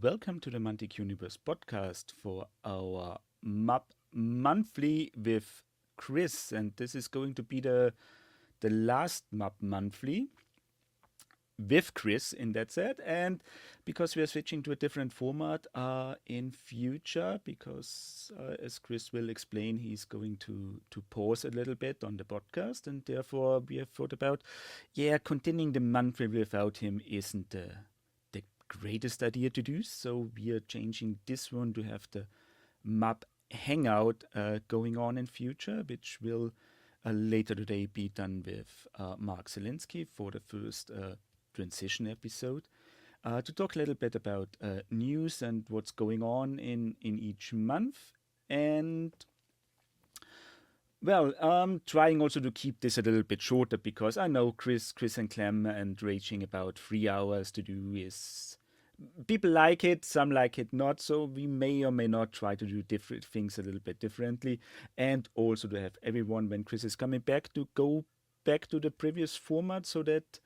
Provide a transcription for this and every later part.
welcome to the Mantic Universe podcast for our MUP monthly with Chris, and this is going to be the last MUP monthly with Chris in that set, and because we are switching to a different format in future, because as Chris will explain, he's going to pause a little bit on the podcast, and therefore we have thought about, continuing the monthly without him isn't the greatest idea to do, so we are changing this one to have the MUP Hangout going on in future, which will later today be done with Mark Zelinsky for the first transition episode to talk a little bit about news and what's going on in each month. And trying also to keep this a little bit shorter, because I know Chris and Clem and raging about 3 hours to do is... People like it, some like it not, so we may or may not try to do different things a little bit differently, and also to have everyone, when Chris is coming back, to go back to the previous format, so that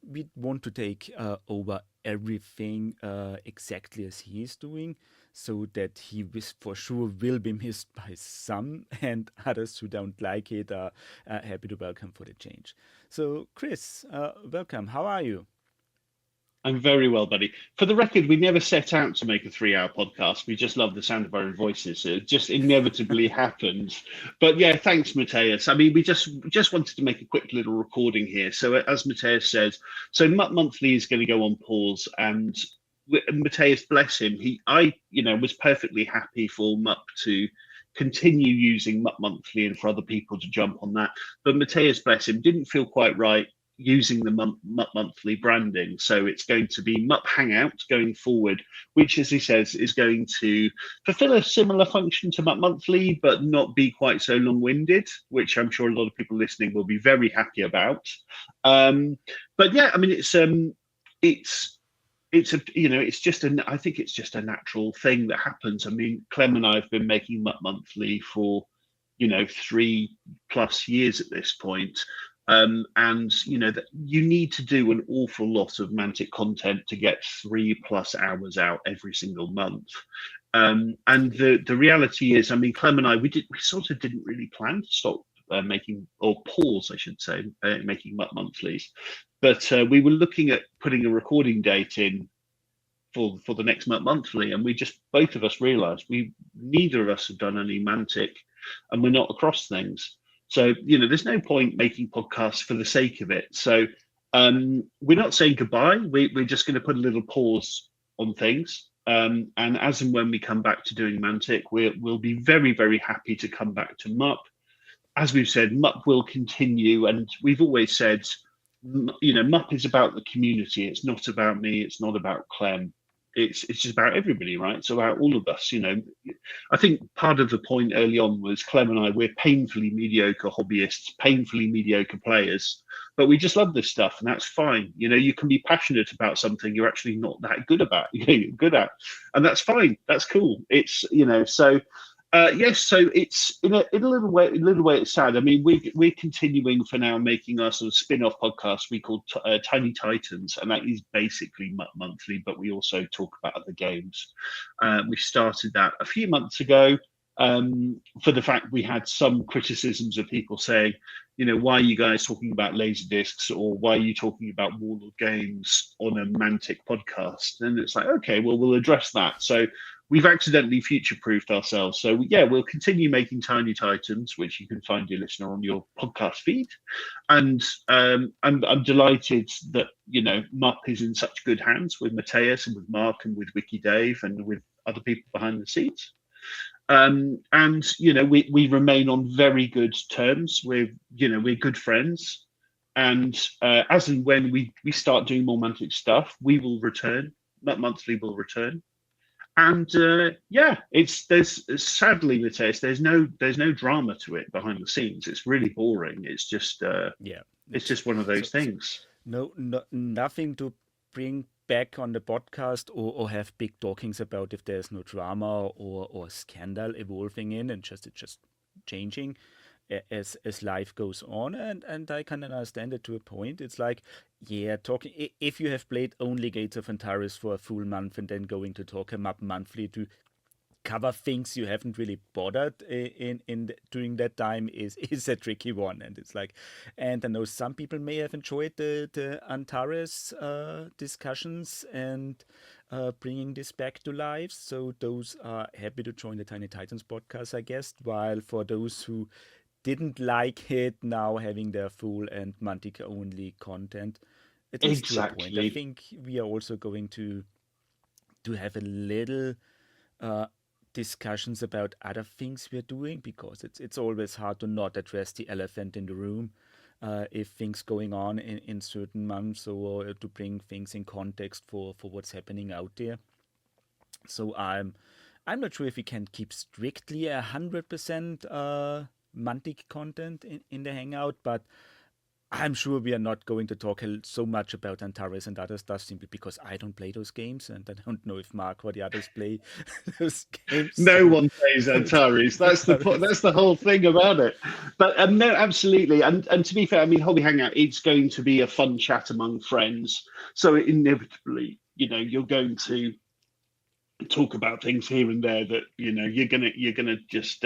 we want to take over everything exactly as he is doing, so that he for sure will be missed by some, and others who don't like it are happy to welcome for the change. So Chris, welcome. How are you? I'm very well, buddy. For the record, we never set out to make a 3-hour podcast. We just love the sound of our own voices. It just inevitably happened. But yeah, thanks, Matthias. I mean, we just wanted to make a quick little recording here. So as Matthias says, so MUP Monthly is going to go on pause, and Matthias, bless him, I was perfectly happy for MUP to continue using MUP Monthly and for other people to jump on that. But Matthias, bless him, didn't feel quite right using the MUP Monthly branding. So it's going to be MUP Hangout going forward, which, as he says, is going to fulfill a similar function to MUP Monthly, but not be quite so long-winded, which I'm sure a lot of people listening will be very happy about. But yeah, I mean, I think it's just a natural thing that happens. I mean, Clem and I have been making MUP Monthly for 3+ years at this point. And that you need to do an awful lot of Mantic content to get 3+ hours out every single month. And the reality is, I mean, Clem and I, we sort of didn't really plan to stop making, or pause, I should say, making MUP monthlies. But we were looking at putting a recording date in for the next MUP monthly, and we just, both of us realised neither of us have done any Mantic, and we're not across things. So, there's no point making podcasts for the sake of it. So we're not saying goodbye. We're just going to put a little pause on things. And as and when we come back to doing Mantic, we'll be very, very happy to come back to MUP. As we've said, MUP will continue. And we've always said, MUP is about the community. It's not about me. It's not about Clem. It's just about everybody, right? It's about all of us. I think part of the point early on was Clem and I, we're painfully mediocre hobbyists, painfully mediocre players, but we just love this stuff, and that's fine. You can be passionate about something you're actually not that good about, good at, and that's fine. That's cool. It's so. Yes, so it's in a little way it's sad. I mean, we're continuing for now making our sort of spin-off podcast we call Tiny Titans, and that is basically MUP Monthly, but we also talk about other games. We started that a few months ago for the fact we had some criticisms of people saying, why are you guys talking about laser discs, or why are you talking about Warlord games on a Mantic podcast? And it's like, okay, well, we'll address that. So we've accidentally future-proofed ourselves. So yeah, we'll continue making Tiny Titans, which you can find, your listener, on your podcast feed. And I'm delighted that MUP is in such good hands with Matthias and with Mark and with Wiki Dave and with other people behind the scenes. And we remain on very good terms. We're good friends. And as and when we start doing more Mantic stuff, we will return. MUP Monthly will return. And there's sadly, Matthias, there's no drama to it behind the scenes. It's really boring. It's just it's just one of those things. No, nothing to bring back on the podcast or have big talkings about if there's no drama or scandal evolving in, and it's just changing. as life goes on, and I can understand it to a point. It's like, yeah, talking if you have played only Gates of Antares for a full month and then going to talk him up monthly to cover things you haven't really bothered during that time is a tricky one. And it's like, and I know some people may have enjoyed the Antares discussions and bringing this back to life, so those are happy to join the Tiny Titans podcast, I guess, while for those who didn't like it, now having their full and Mantic only content, at least to a point. I Exactly. think we are also going to have a little uh, discussions about other things we're doing, because it's always hard to not address the elephant in the room if things going on in certain months, or to bring things in context for what's happening out there. So I'm not sure if we can keep strictly 100% Mantic content in the Hangout, but I'm sure we are not going to talk so much about Antares and other stuff, simply because I don't play those games and I don't know if Mark or the others play those games. No So one plays Antares. That's the it's, that's the whole thing about it. But no, absolutely. And to be fair, I mean, Hobby Hangout, it's going to be a fun chat among friends. So inevitably, you're going to talk about things here and there that you're gonna just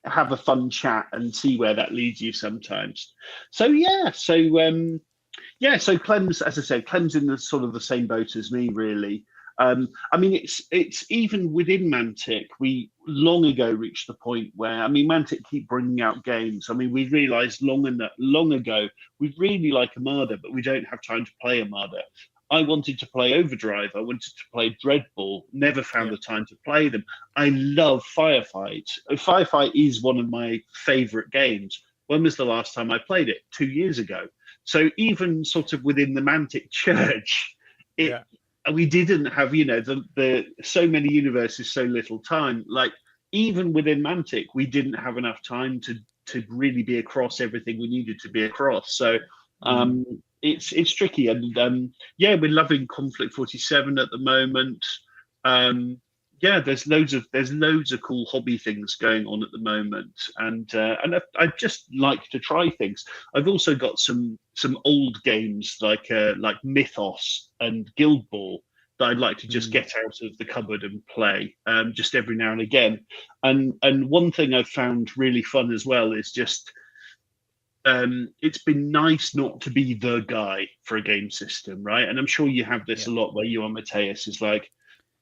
have a fun chat and see where that leads you sometimes. So so Clem's, as I said, Clem's in the sort of the same boat as me, really. I mean, it's even within Mantic, we long ago reached the point where, I mean, Mantic keep bringing out games. I mean, we realised long ago we really like Armada, but we don't have time to play Armada. I wanted to play Overdrive. I wanted to play Dreadball. Never found yeah, the time to play them. I love Firefight. Firefight is one of my favourite games. When was the last time I played it? 2 years ago. So even sort of within the Mantic Church, it yeah. we didn't have the so many universes, so little time. Like even within Mantic, we didn't have enough time to really be across everything we needed to be across. So Mm. it's tricky, and yeah, we're loving Conflict 47 at the moment. Yeah, there's loads of cool hobby things going on at the moment, and I just like to try things. I've also got some old games like Mythos and Guild Ball that I'd like to just Mm. get out of the cupboard and play, just every now and again. And one thing I've found really fun as well is just it's been nice not to be the guy for a game system, right? And I'm sure you have this Yeah. a lot where you are, Matthias, is like,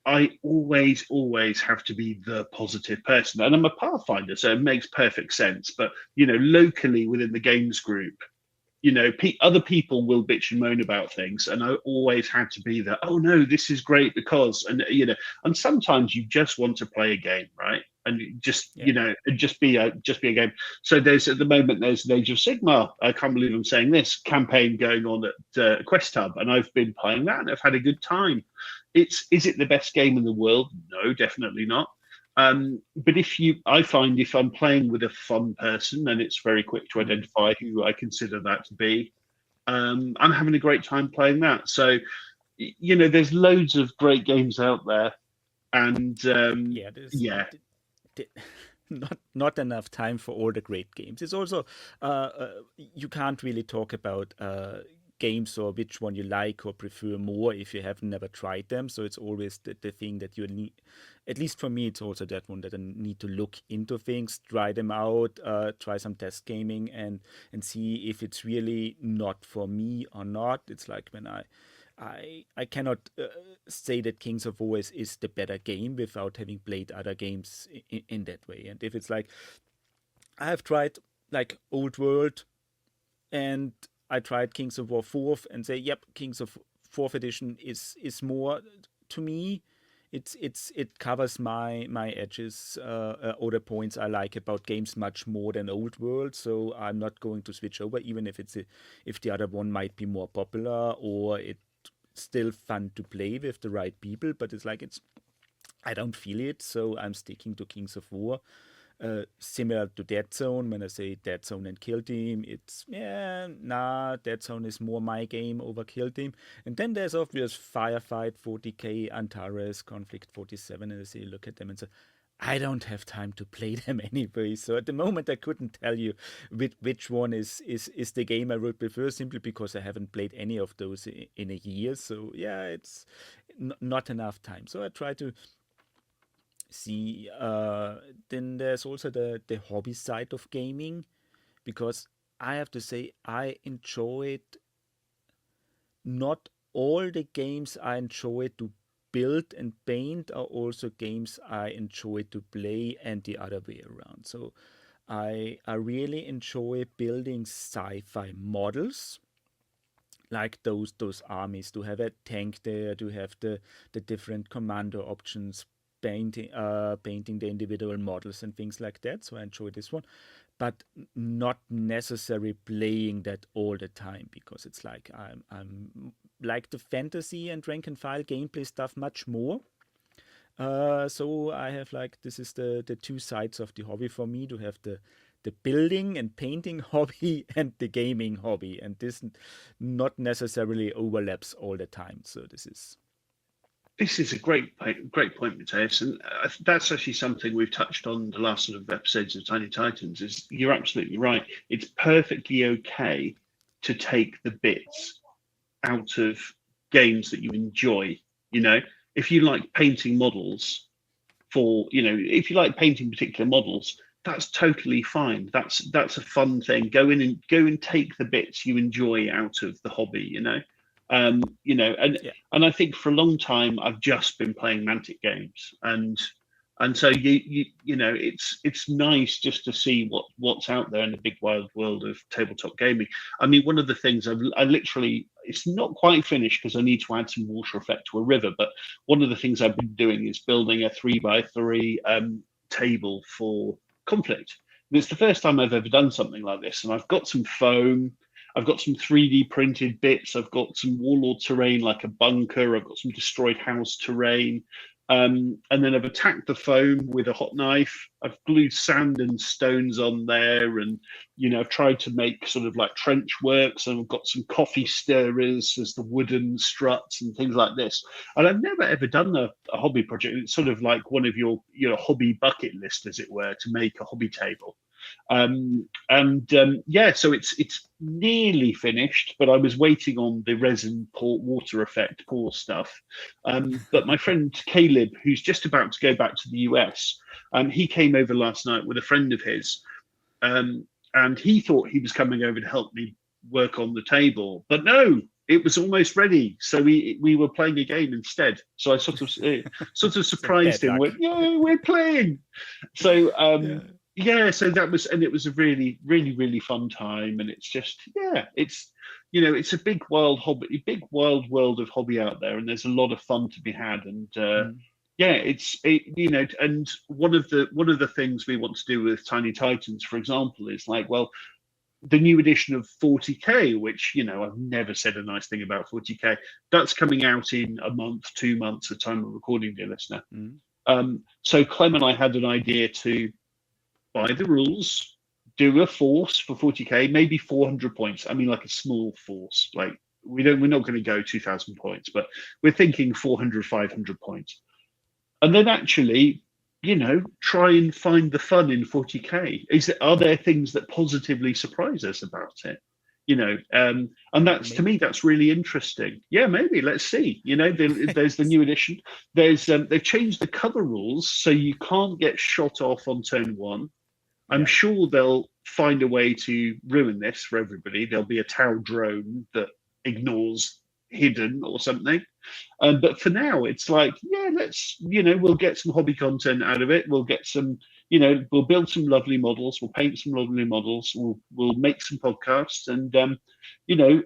I always have to be the positive person. And I'm a Pathfinder, so it makes perfect sense. But, locally within the games group, other people will bitch and moan about things. And I always had to be the, oh no, this is great because, and sometimes you just want to play a game, right? And just, Yeah. just be a game. So at the moment, there's an Age of Sigmar. I can't believe I'm saying this campaign going on at Quest Hub. And I've been playing that and I've had a good time. Is it the best game in the world? No, definitely not. But I find if I'm playing with a fun person, and it's very quick to Mm. identify who I consider that to be, I'm having a great time playing that. So, there's loads of great games out there, and Yeah, there's yeah, th- not enough time for all the great games. It's also you can't really talk about games or which one you like or prefer more if you have never tried them. So it's always the thing that you need. At least for me, it's also that one that I need to look into things, try them out, try some test gaming, and see if it's really not for me or not. It's like when I cannot say that Kings of War is the better game without having played other games in that way. And if it's like I have tried like Old World and I tried Kings of War 4th and say, yep, Kings of 4th edition is more to me. It covers my edges or the points I like about games much more than Old World. So I'm not going to switch over, even if the other one might be more popular or it's still fun to play with the right people. But it's like I don't feel it, so I'm sticking to Kings of War. Similar to Dead Zone, when I say Dead Zone and Kill Team, it's Dead Zone is more my game over Kill Team. And then there's obvious Firefight, 40k, Antares, Conflict 47, and I say look at them and say, I don't have time to play them anyway. So at the moment, I couldn't tell you which one is the game I would prefer, simply because I haven't played any of those in a year. So yeah, it's not enough time. So I try to see. Then there's also the hobby side of gaming, because I have to say I enjoyed not all the games I enjoy to build and paint are also games I enjoy to play, and the other way around. So I really enjoy building sci-fi models, like those armies, to have a tank there, to have the different commander options, painting the individual models and things like that. So I enjoy this one, but not necessarily playing that all the time, because it's like I'm like the fantasy and rank and file gameplay stuff much more. So I have, like, this is the two sides of the hobby for me, to have the building and painting hobby and the gaming hobby, and this not necessarily overlaps all the time. So This is a great point, Matthias, and that's actually something we've touched on the last sort of episodes of Tiny Titans. Is you're absolutely right. It's perfectly okay to take the bits out of games that you enjoy. You know, if you like painting models if you like painting particular models, that's totally fine. That's a fun thing. Go and take the bits you enjoy out of the hobby. yeah. And I think for a long time I've just been playing Mantic games, and so it's nice just to see what's out there in the big wide world of tabletop gaming. I mean, one of the things I literally, it's not quite finished because I need to add some water effect to a river, but one of the things I've been doing is building a 3x3 table for conflict. And it's the first time I've ever done something like this, and I've got some foam. I've got some 3D printed bits. I've got some warlord terrain like a bunker. I've got some destroyed house terrain. And then I've attacked the foam with a hot knife. I've glued sand and stones on there, and I've tried to make sort of like trench works. And I've got some coffee stirrers as the wooden struts and things like this. And I've never ever done a hobby project. It's sort of like one of your hobby bucket list, as it were, to make a hobby table. Yeah, so it's nearly finished, but I was waiting on the resin water effect pour stuff. But my friend Caleb, who's just about to go back to the US, he came over last night with a friend of his, and he thought he was coming over to help me work on the table, but no. It was almost ready, so we were playing a game instead. So I sort of surprised him. Went, yeah, we're playing. So Yeah. yeah, so it was a really, really, really fun time. And it's just, yeah, it's a big wild hobby, big wild world of hobby out there, and there's a lot of fun to be had. And Mm. yeah, and one of the things we want to do with Tiny Titans, for example, is like, well, the new edition of 40k, which I've never said a nice thing about 40k. That's coming out in a month, 2 months, at time of recording, dear listener. Mm. So Clem and I had an idea to buy the rules, do a force for 40k, maybe 400 points. I mean, like a small force. Like we're not going to go 2,000 points, but we're thinking 400, 500 points. And then actually, try and find the fun in 40k. Are there things that positively surprise us about it? And that's, to me, that's really interesting. Yeah, maybe, let's see. There's the new edition. They've changed the cover rules, so you can't get shot off on turn one. I'm sure they'll find a way to ruin this for everybody. There'll be a Tau drone that ignores hidden or something. But for now, it's like, yeah, we'll get some hobby content out of it. We'll get some, we'll build some lovely models. We'll paint some lovely models. We'll make some podcasts, and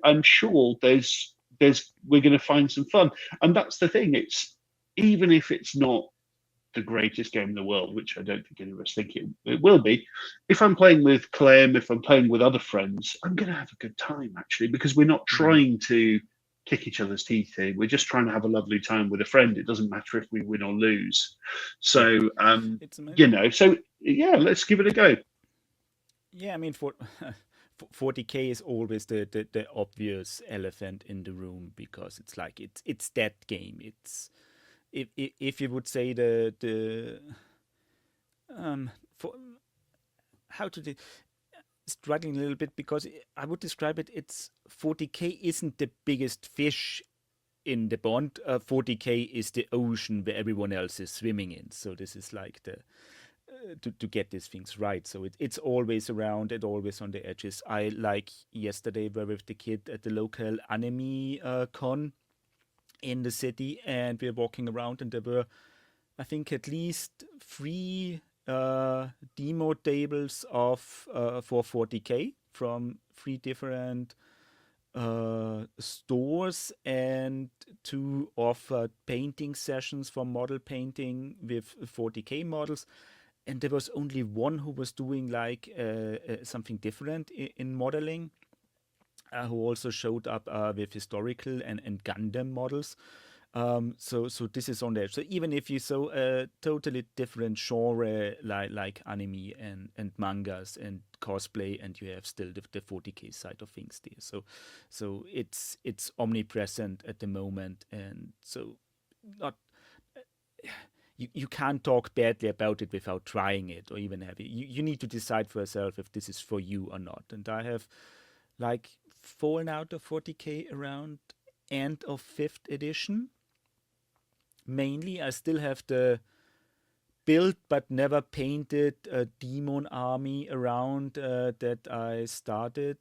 I'm sure we're going to find some fun. And that's the thing. It's, even if it's not the greatest game in the world, which I don't think any of us think it will be, if I'm playing with Clem, if I'm playing with other friends, I'm going to have a good time, actually, because we're not trying to kick each other's teeth in. We're just trying to have a lovely time with a friend. It doesn't matter if we win or lose. So, It's amazing. so yeah, let's give it a go. Yeah, I mean, 40k is always the obvious elephant in the room, because it's like it's that game. It's if you would say the For how to struggling a little bit because I would describe it. It's 40k isn't the biggest fish in the pond. 40k is the ocean where everyone else is swimming in. So this is like the to get these things right. So it's always around, it always on the edges. I like yesterday were with the kid at the local anime con in the city, and we are walking around, and there were, I think, at least three demo tables of for 40k from three different stores, and two offered painting sessions for model painting with 40k models. And there was only one who was doing like something different in modeling, who also showed up with historical and Gundam models. So this is on there. So even if you saw a totally different genre like anime and mangas and cosplay, and you have still the 40k side of things there. So it's omnipresent at the moment, and so not you can't talk badly about it without trying it or even have it. You need to decide for yourself if this is for you or not. And I have like fallen out of 40k around end of 5th edition. Mainly, I still have the built but never painted demon army around that I started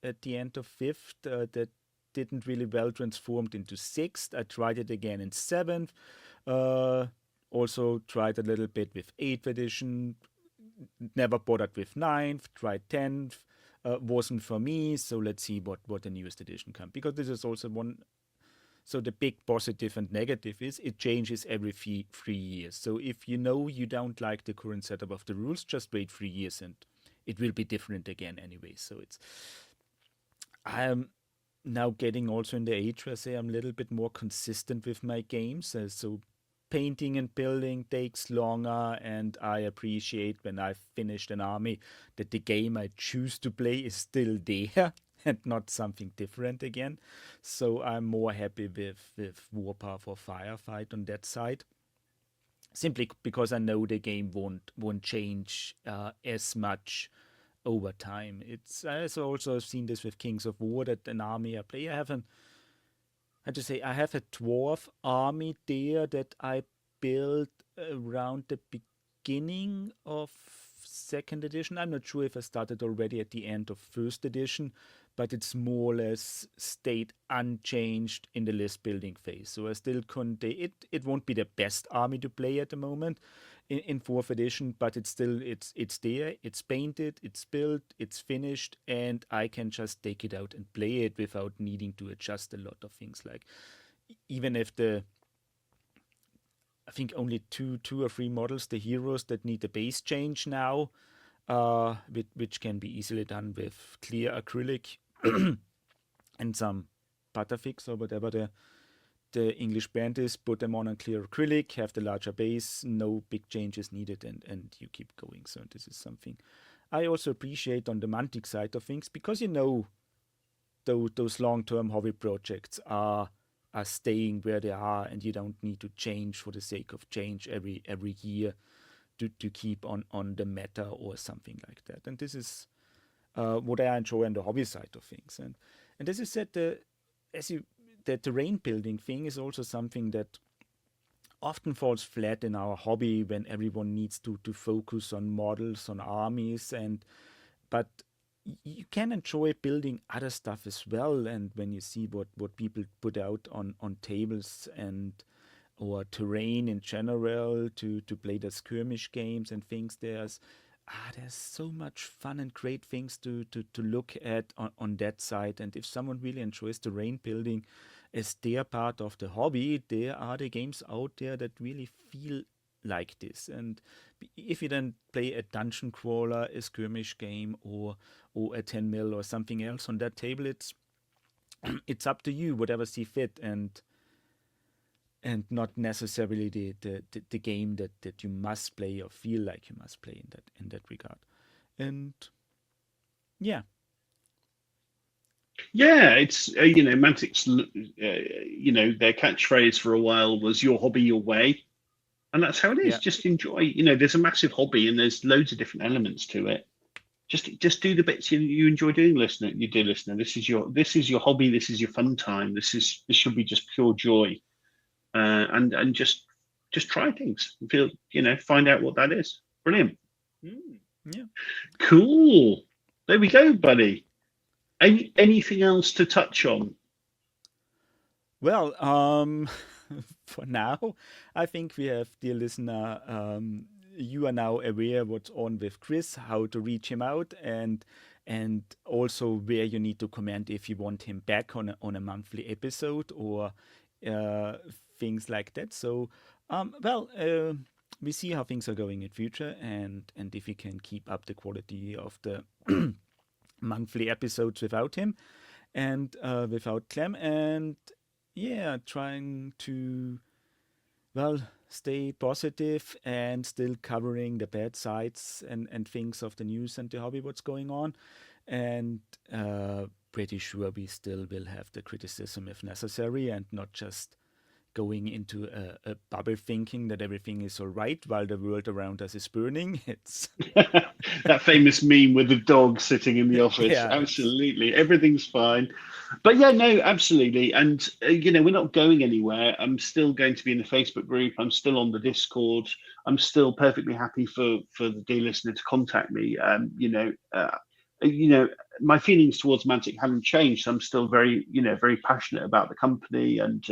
at the end of 5th, that didn't really well transformed into 6th. I tried it again in 7th. Also tried a little bit with 8th edition. Never bothered with 9th. Tried 10th. Wasn't for me. So let's see what the newest edition comes. Because this is also one. So the big positive and negative is it changes every 3 years. So if you know you don't like the current setup of the rules, just wait 3 years and it will be different again anyway. So I'm now getting also in the age where I say I'm a little bit more consistent with my games. So painting and building takes longer, and I appreciate when I've finished an army that the game I choose to play is still there and not something different again. So I'm more happy with Warpath or Firefight on that side. Simply because I know the game won't change as much over time. It's I also seen this with Kings of War, that an army I play. I have a dwarf army there that I built around the beginning of 2nd edition. I'm not sure if I started already at the end of 1st edition, but it's more or less stayed unchanged in the list building phase. So I still couldn't. It won't be the best army to play at the moment in 4th edition, but it's there. It's painted, it's built, it's finished, and I can just take it out and play it without needing to adjust a lot of things. Like even if I think only two or three models, the heroes, that need the base change now, which can be easily done with clear acrylic and some Butterfix or whatever the English brand is. Put them on clear acrylic, have the larger base, no big changes needed, and you keep going. So this is something I also appreciate on the Mantic side of things, because those long-term hobby projects are staying where they are, and you don't need to change for the sake of change every year to keep on the meta or something like that. And this is what I enjoy on the hobby side of things. And as you said, the terrain building thing is also something that often falls flat in our hobby when everyone needs to focus on models, on armies, but you can enjoy building other stuff as well. And when you see what people put out on tables and or terrain in general to play the skirmish games and things, there's so much fun and great things to look at on that side. And if someone really enjoys terrain building as their part of the hobby, there are the games out there that really feel like this. And if you then play a dungeon crawler, a skirmish game, or a 10 mil or something else on that table, it's up to you, whatever see fit, and not necessarily the game that you must play or feel like you must play in that regard. And yeah. Yeah, it's Mantic's their catchphrase for a while was "Your hobby, your way." And that's how it is. Yeah. Just enjoy. There's a massive hobby and there's loads of different elements to it. Just do the bits you enjoy doing, listener. You do, listener. This is your hobby. This is your fun time. This should be just pure joy. And just try things. Find out what that is. Brilliant. Yeah. Cool. There we go, buddy. Anything else to touch on? Well, for now, I think we have, dear listener, you are now aware what's on with Chris, how to reach him out, and also where you need to comment if you want him back on a monthly episode or things like that. So, we see how things are going in future, and if we can keep up the quality of the monthly episodes without him and without Clem, and yeah, trying to stay positive and still covering the bad sides and things of the news and the hobby, what's going on, and pretty sure we still will have the criticism if necessary, and not just going into a bubble thinking that everything is all right while the world around us is burning. It's that famous meme with the dog sitting in the office. Yeah, absolutely, everything's fine. But yeah, no, absolutely. And we're not going anywhere. I'm still going to be in the Facebook group. I'm still on the Discord. I'm still perfectly happy for the dear listener to contact me. My feelings towards Mantic haven't changed. I'm still very passionate about the company, and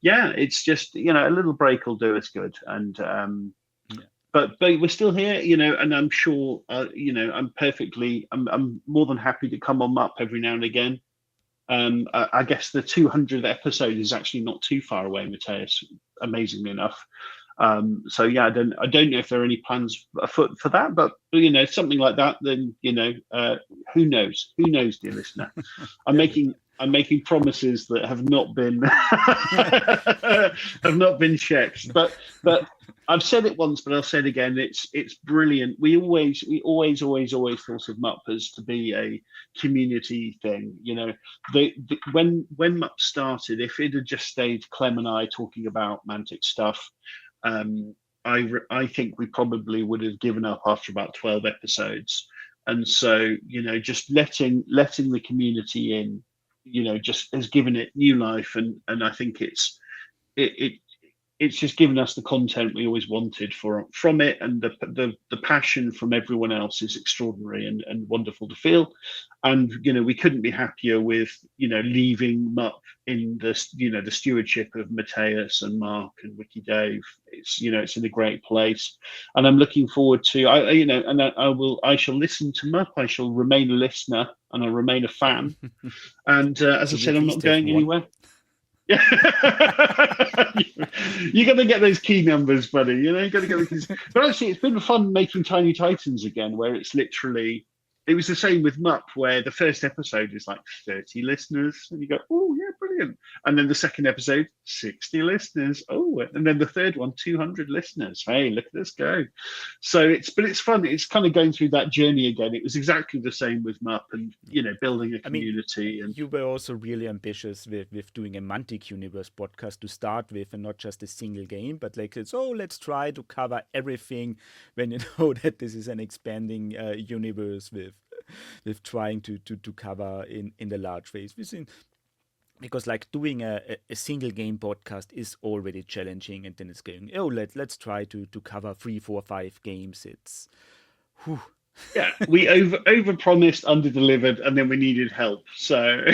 it's just a little break will do us good. And but we're still here, and I'm sure I'm more than happy to come on MUP every now and again. I guess the 200th episode is actually not too far away, Matthias, amazingly enough. So yeah, I don't know if there are any plans afoot for that, but something like that, then who knows, dear listener. I'm making promises that have not been checked, but I've said it once, but I'll say it again. It's brilliant. We always thought of MUP as to be a community thing. When MUP started, if it had just stayed Clem and I talking about Mantic stuff, I think we probably would have given up after about 12 episodes. And so just letting the community in, just has given it new life, and I think it's just given us the content we always wanted from it, and the passion from everyone else is extraordinary and wonderful to feel. And we couldn't be happier with leaving MUP in the stewardship of Matthias and Mark and Wiki Dave. It's in a great place, and I'm looking forward to I shall listen to MUP. I shall remain a listener, and I'll remain a fan. And as I said, I'm not going anywhere. Yeah, you got to get those key numbers, buddy. You got to get the keys. But actually, it's been fun making Tiny Titans again, where it's literally. It was the same with MUP, where the first episode is like 30 listeners, and you go, oh yeah, brilliant. And then the second episode, 60 listeners. Oh, and then the third one, 200 listeners. Hey, look at us go. So it's fun. It's kind of going through that journey again. It was exactly the same with MUP, and building a community. And you were also really ambitious with doing a Mantic universe podcast to start with, and not just a single game, but let's try to cover everything when you know that this is an expanding universe with trying to cover in the large phase. Because doing a single game podcast is already challenging, and then it's going, let's try to cover 3, 4, 5 games. It's whew. Yeah, we over promised, under delivered, and then we needed help. So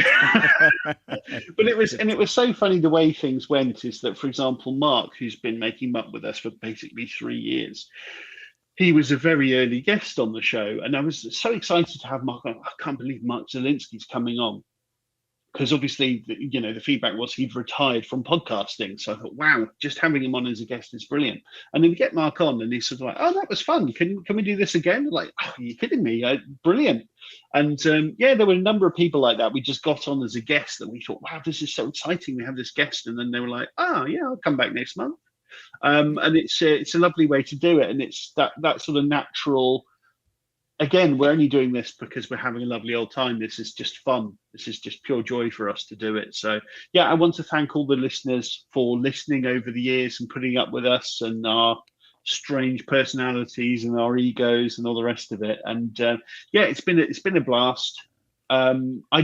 but it was so funny the way things went. Is that, for example, Mark, who's been making MUP with us for basically 3 years, he was a very early guest on the show, and I was so excited to have Mark on. I can't believe Mark Zielinski's coming on, because obviously, the feedback was he'd retired from podcasting. So I thought, wow, just having him on as a guest is brilliant. And then we get Mark on, and he's sort of like, oh, that was fun. Can we do this again? Like, oh, are you kidding me? Brilliant. And there were a number of people like that. We just got on as a guest that we thought, wow, this is so exciting. We have this guest. And then they were like, oh, yeah, I'll come back next month. And it's a lovely way to do it. And it's that sort of natural again, we're only doing this because we're having a lovely old time. This is just fun. This is just pure joy for us to do it. So, yeah, I want to thank all the listeners for listening over the years and putting up with us and our strange personalities and our egos and all the rest of it. And yeah, it's been a blast. I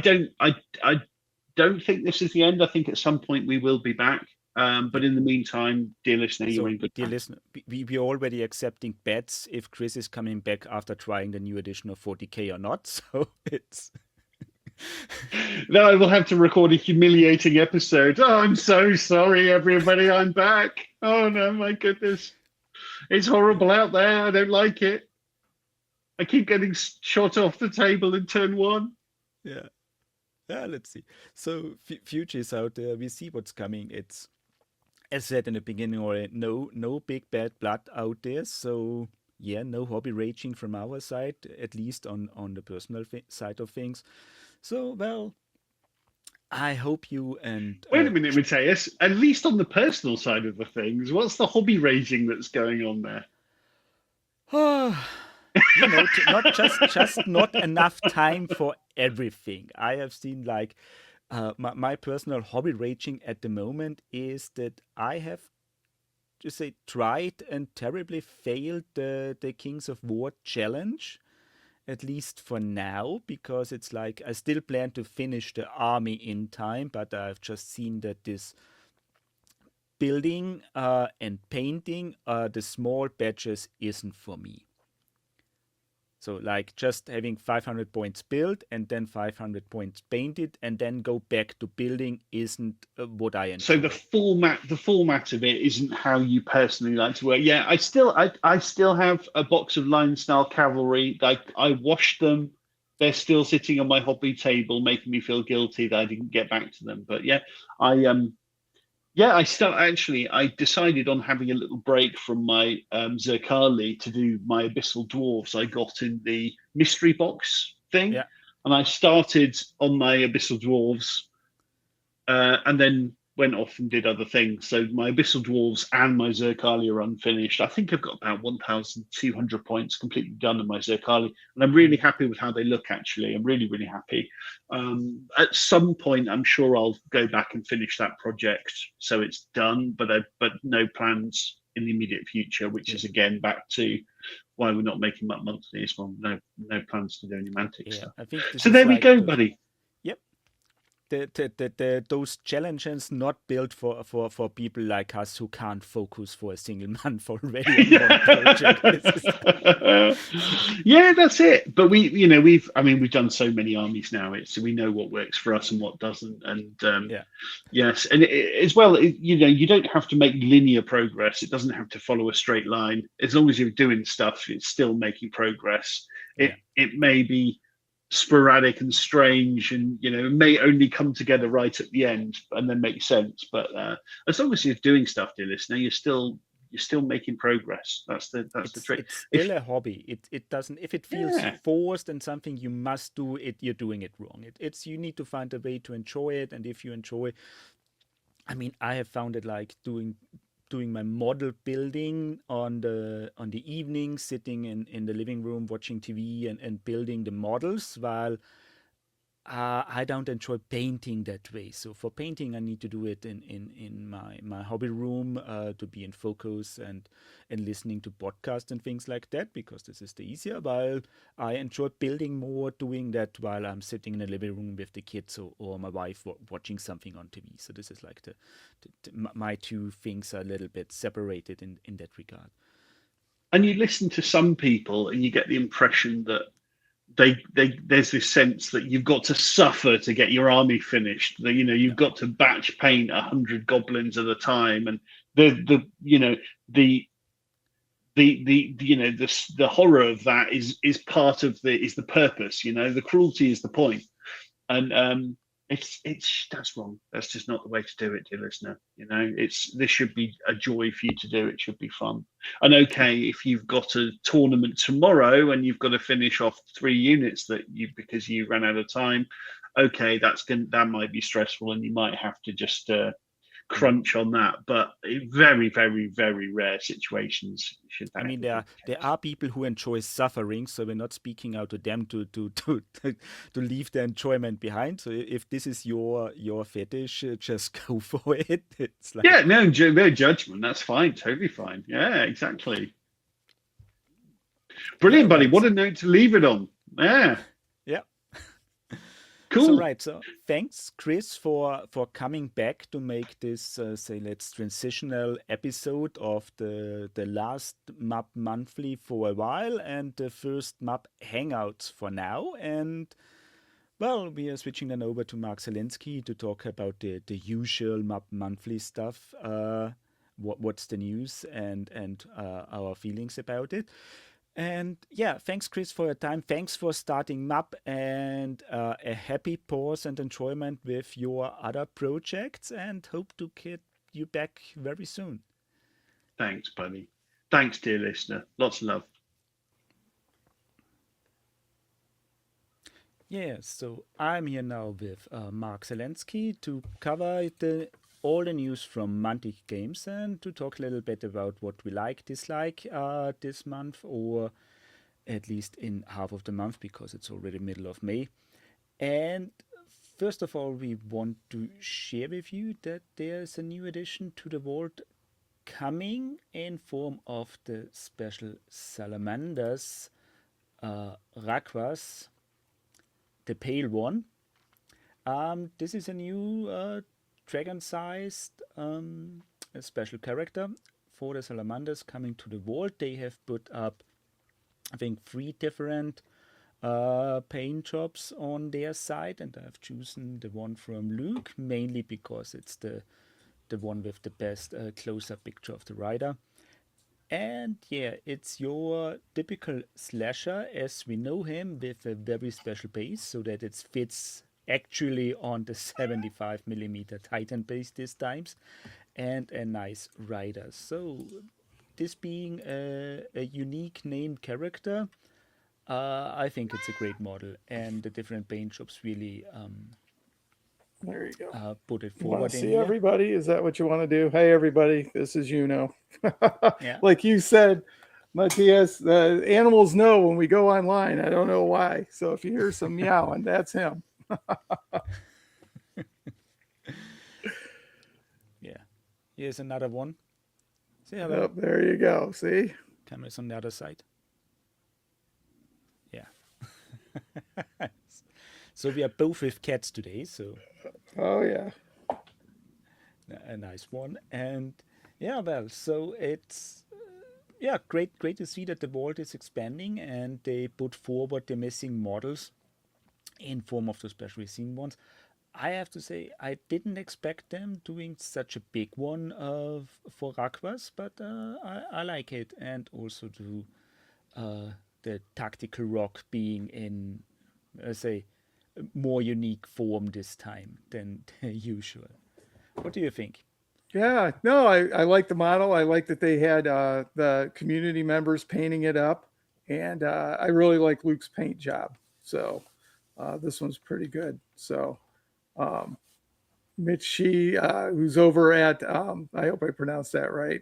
don't think this is the end. I think at some point we will be back. But Yeah. in the meantime, dear listener, you're So, in good dear hands. listener, we're already accepting bets if Chris is coming back after trying the new edition of 40K or not. So it's Now I will have to record a humiliating episode. Oh, I'm so sorry, everybody. I'm back. Oh no, my goodness. It's yeah, horrible out there. I don't like it. I keep getting shot off the table in turn one. yeah, yeah. Let's see. So future is out there. We see what's coming. It's as said in the beginning already. No big bad blood out there. So yeah, no hobby raging from our side, at least on the personal side of things. So well, I hope you and Wait a minute, Matthias. At least on the personal side of the things, what's the hobby raging that's going on there? not just not enough time for everything. I have seen like my personal hobby raging at the moment is that I have to say tried and terribly failed the Kings of War challenge, at least for now, because it's like I still plan to finish the army in time, but I've just seen that this building and painting the small badges isn't for me. So like just having 500 points built and then 500 points painted and then go back to building isn't what I So enjoy. the format of it isn't how you personally like to work. Yeah, I still have a box of line style cavalry. I washed them. They're still sitting on my hobby table, making me feel guilty that I didn't get back to them. But yeah, I yeah, I still actually I decided on having a little break from my Zerkali to do my abyssal dwarves I got in the mystery box thing, Yeah, and I started on my abyssal dwarves and then went off and did other things. So my Abyssal Dwarves and my Zerkali are unfinished. I think I've got about 1,200 points completely done in my Zerkali, and I'm really mm, happy with how they look. Actually, I'm really really happy. At some point, I'm sure I'll go back and finish that project so it's done. But no plans in the immediate future, which yeah, is again back to why we're not making that monthly as well. No plans to do any Mantic yeah. stuff. I think this So is there we like go, the buddy. yep. Those challenges not built for people like us who can't focus for a single month already on one project. This is Yeah, that's it. But I mean, we've done so many armies now. So we know what works for us and what doesn't. And yeah, yes, and as well, you don't have to make linear progress. It doesn't have to follow a straight line. As long as you're doing stuff, it's still making progress. yeah, It may be sporadic and strange, and it may only come together right at the end and then make sense. But as long as you're doing stuff, dear listener, you're still making progress. That's the trick. it's still If a hobby. It doesn't if it feels Yeah, forced and something you must do it, you're doing it wrong. It's you need to find a way to enjoy it, and if you enjoy, I mean, I have found it like doing my model building on the evening, sitting in the living room watching TV and building the models while I don't enjoy painting that way. So for painting, I need to do it in my hobby room to be in focus and listening to podcasts and things like that because this is the easier. While I enjoy building more, doing that while I'm sitting in the living room with the kids or my wife watching something on TV. So this is like my two things are a little bit separated in that regard. and you listen to some people, and you get the impression that there's this sense that you've got to suffer to get your army finished. That you've No, got to batch paint 100 goblins at a time, and the the the horror of that is part of the purpose. The cruelty is the point, and it's that's wrong. That's just not the way to do it, dear listener. This should be a joy for you to do. It should be fun. And yeah, okay, if you've got a tournament tomorrow and you've got to finish off 3 units because you ran out of time, okay, that might be stressful, and you might have to just crunch on that. But in very, very, very rare situations should I that mean, ever be the there case. are people who enjoy suffering, so we're not speaking out to them to leave their enjoyment behind. So if this is your fetish, just go for it. It's Yeah, like, no judgment. That's fine. Totally fine. Yeah, exactly. yeah, Brilliant, buddy. right. What a note to leave it on. Yeah, Yeah. So cool. right, so thanks, Chris, for coming back to make this say let's transitional episode of the last MUP monthly for a while and the first MUP Hangouts for now. And well, we are switching then over to Mark Zelinsky to talk about the usual MUP monthly stuff. What's the news and our feelings about it. And yeah, thanks, Chris, for your time. Thanks for starting MUP and a happy pause and enjoyment with your other projects. And hope to get you back very soon. Thanks, buddy. Thanks, dear listener. Lots of love. Yeah, so I'm here now with Mark Zelensky to cover all the news from Mantic Games and to talk a little bit about what we like, dislike this month, or at least in half of the month because it's already middle of May. And first of all, we want to share with you that there's a new addition to the vault coming in form of the special salamanders, Rakwas, the pale one. This is a new dragon-sized special character for the salamanders coming to the vault. They have put up, I think, 3 different paint jobs on their side, and I've chosen the one from Luke mainly because it's the one with the best close-up picture of the rider. And yeah, it's your typical slasher as we know him, with a very special base so that it fits actually on the 75mm Titan base this times, and a nice rider. So this being a unique named character, I think it's a great model, and the different paint shops really There you go. put it You want forward to in see here. everybody? Is that what you want to do? Hey, everybody, this is Yeah, like you said, Matthias, the animals know when we go online. I don't know why. So if you hear some meowing, that's him. yeah. Here's another one. Say hello. Oh, there you go. See? Camera's on the other side. Yeah. So we are both with cats today. So Oh, yeah. a nice one. And yeah, well, so it's yeah, great to see that the vault is expanding and they put forward the missing models in form of the specially seen ones. I have to say I didn't expect them doing such a big one for Rakwas, but I like it, and also to the tactical rock being in, let's say, more unique form this time than usual. What do you think? Yeah, no, I like the model. I like that they had the community members painting it up. And I really like Luke's paint job. So this one's pretty good. So um, Mitch Shee, who's over at, I hope I pronounced that right.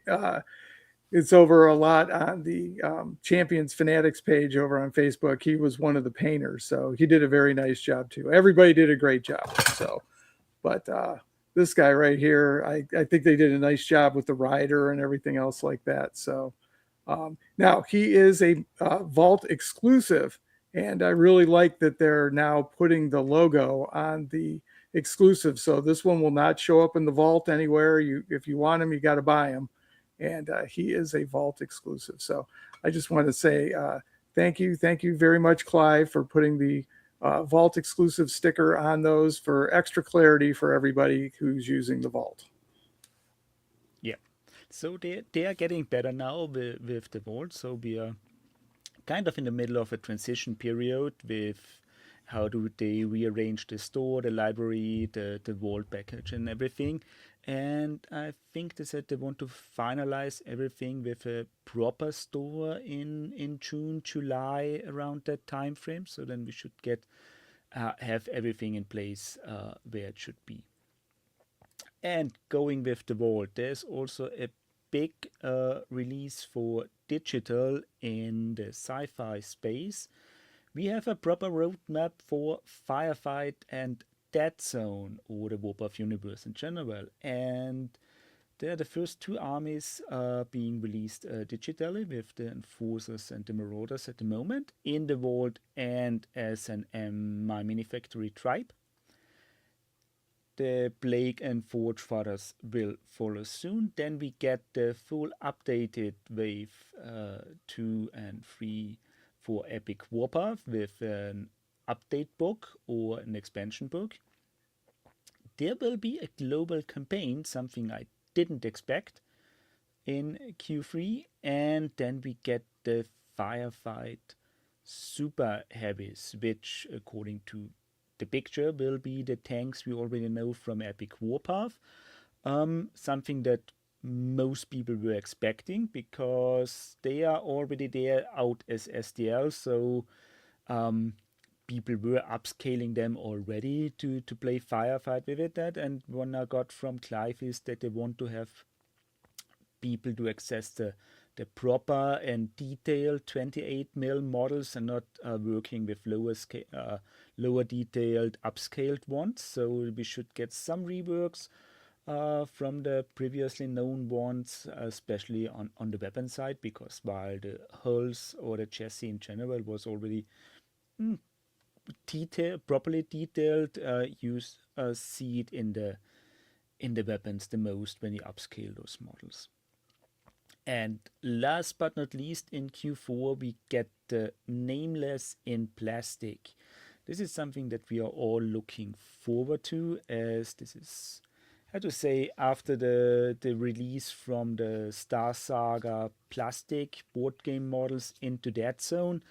It's over a lot on the Champions Fanatics page over on Facebook. He was one of the painters. So he did a very nice job too. Everybody did a great job. So, but this guy right here, I think they did a nice job with the rider and everything else like that. So now he is a Vault exclusive, and I really like that they're now putting the logo on the exclusive. So this one will not show up in the Vault anywhere. If you want him, you got to buy him, and he is a Vault exclusive. So I just want to say thank you very much, Clive, for putting the Vault exclusive sticker on those for extra clarity for everybody who's using the Vault. Yeah. So they are getting better now with the vault. So we are kind of in the middle of a transition period with how do they rearrange the store, the library, the vault package and everything. And I think they said they want to finalize everything with a proper store in June, July, around that time frame. So then we should get have everything in place where it should be. And going with the vault, there's also a big release for digital in the sci-fi space. We have a proper roadmap for Firefight and Dead Zone, or the Warpath universe in general. And they're the first two armies being released digitally with the Enforcers and the Marauders at the moment in the vault and as an My Mini Factory tribe. The Plague and Forge Fathers will follow soon. Then we get the full updated wave 2 and 3 for Epic Warpath with an update book or an expansion book. There will be a global campaign, something I didn't expect, in Q3. And then we get the Firefight Super Heavies, which according to the picture will be the tanks we already know from Epic Warpath. Something that most people were expecting because they are already there out as STL, so people were upscaling them already to play Firefight with it. And one I got from Clive is that they want to have people to access the proper and detailed 28mm models and not working with lower detailed upscaled ones. So we should get some reworks from the previously known ones, especially on the weapon side, because while the hulls or the chassis in general was already properly detailed, you see it in the weapons the most when you upscale those models. And last but not least, in Q4 we get the Nameless in plastic. This is something that we are all looking forward to, as this is, how to say, after the release from the Star Saga plastic board game models into Dead Zone.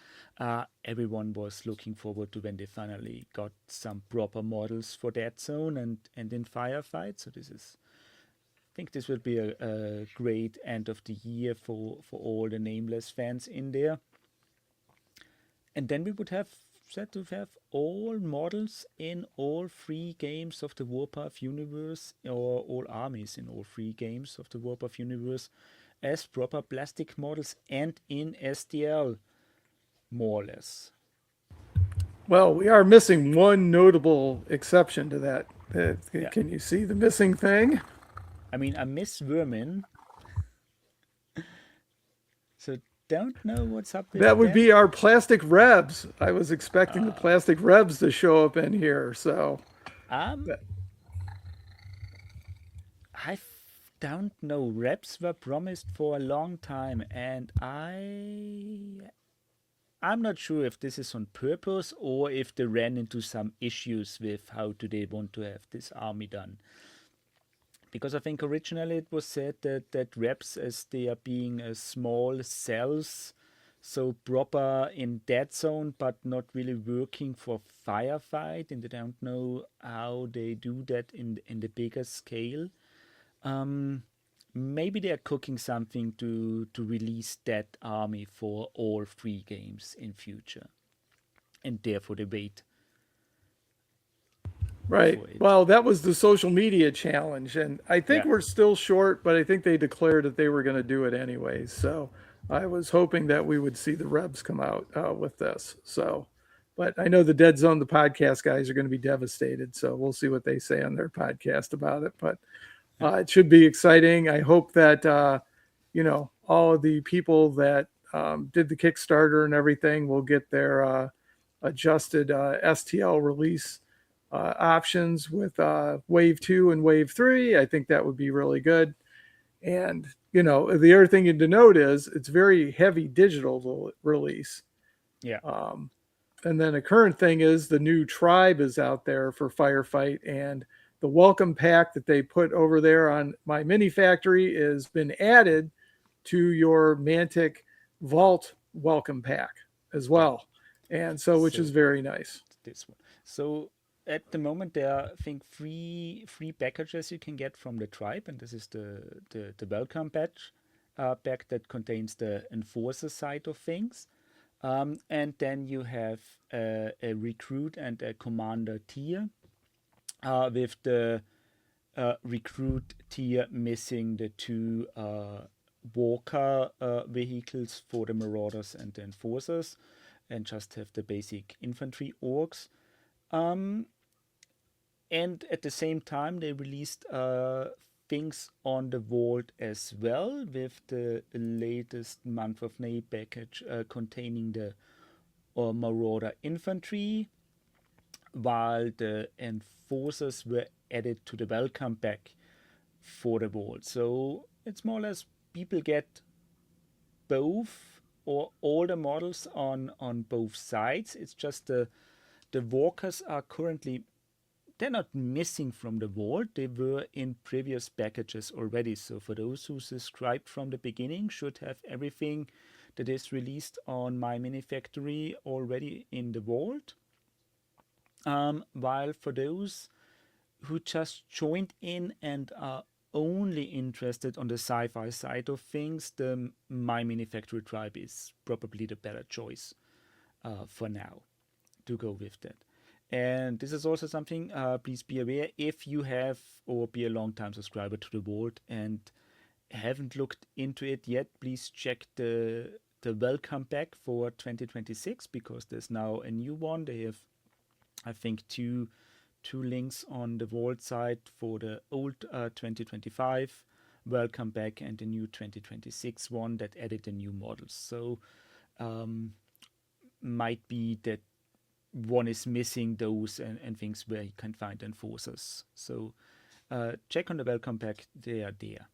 Everyone was looking forward to when they finally got some proper models for Dead Zone and in Firefight. So this is, I think this will be a great end of the year for all the Nameless fans in there. And then we would have set to have all models in all 3 games of the Warpath universe, or all armies in all 3 games of the Warpath universe as proper plastic models and in STL, more or less. Well, we are missing one notable exception to that. Yeah. Can you see the missing thing? I mean, I miss Vermin. So don't know what's up with That would them. be our plastic Rebs. I was expecting the plastic Rebs to show up in here. So I don't know. Reps were promised for a long time, and I'm not sure if this is on purpose or if they ran into some issues with how do they want to have this army done. Because I think originally it was said that reps, as they are being small cells, so proper in Dead Zone, but not really working for Firefight, and they don't know how they do that in the bigger scale. Maybe they are cooking something to release that army for all 3 games in future, and therefore they wait. right. Well, that was the social media challenge, and I think we're still short, but I think they declared that they were going to do it anyways. So I was hoping that we would see the Rebs come out with this. So, but I know the Dead Zone, the podcast guys, are going to be devastated. So we'll see what they say on their podcast about it. But it should be exciting. I hope that all of the people that did the Kickstarter and everything will get their adjusted STL release options with Wave 2 and Wave 3. I think that would be really good. And, the other thing to note is it's very heavy digital release. Yeah. And then a current thing is the new tribe is out there for Firefight, and the welcome pack that they put over there on My Mini Factory has been added to your Mantic Vault welcome pack as well. And so, which is very nice. This one. So at the moment there are, I think, three packages you can get from the tribe, and this is the welcome patch pack that contains the enforcer side of things. And then you have a recruit and a commander tier with the recruit tier missing the two walker vehicles for the Marauders and the Enforcers, and just have the basic infantry orcs. Um, and at the same time, they released things on the vault as well, with the latest Month of May package containing the Marauder infantry, while the Enforcers were added to the welcome pack for the vault. So it's more or less people get both or all the models on both sides. It's just the walkers are currently, they're not missing from the vault. They were in previous packages already. So for those who subscribed from the beginning, should have everything that is released on My Mini Factory already in the vault. While for those who just joined in and are only interested on the sci-fi side of things, the My Mini Factory tribe is probably the better choice for now to go with that. And this is also something, please be aware, if you have or be a long-time subscriber to the vault and haven't looked into it yet, please check the welcome pack for 2026, because there's now a new one. They have, I think, two links on the vault side for the old 2025 welcome back and the new 2026 one that added the new models. So might be that one is missing those and things where you can find enforcers. So check on the welcome pack, they are there.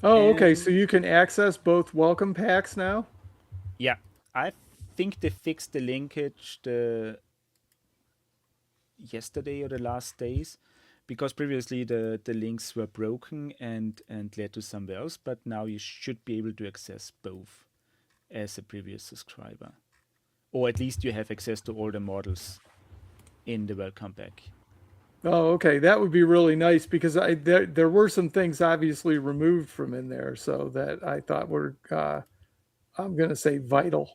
Oh, okay. So you can access both welcome packs now? Yeah, I think they fixed the linkage yesterday or the last days, because previously the links were broken and led to somewhere else, but now you should be able to access both as a previous subscriber, or at least you have access to all the models in the welcome pack. Oh, okay. That would be really nice, because there were some things obviously removed from in there, so that I thought were I'm going to say vital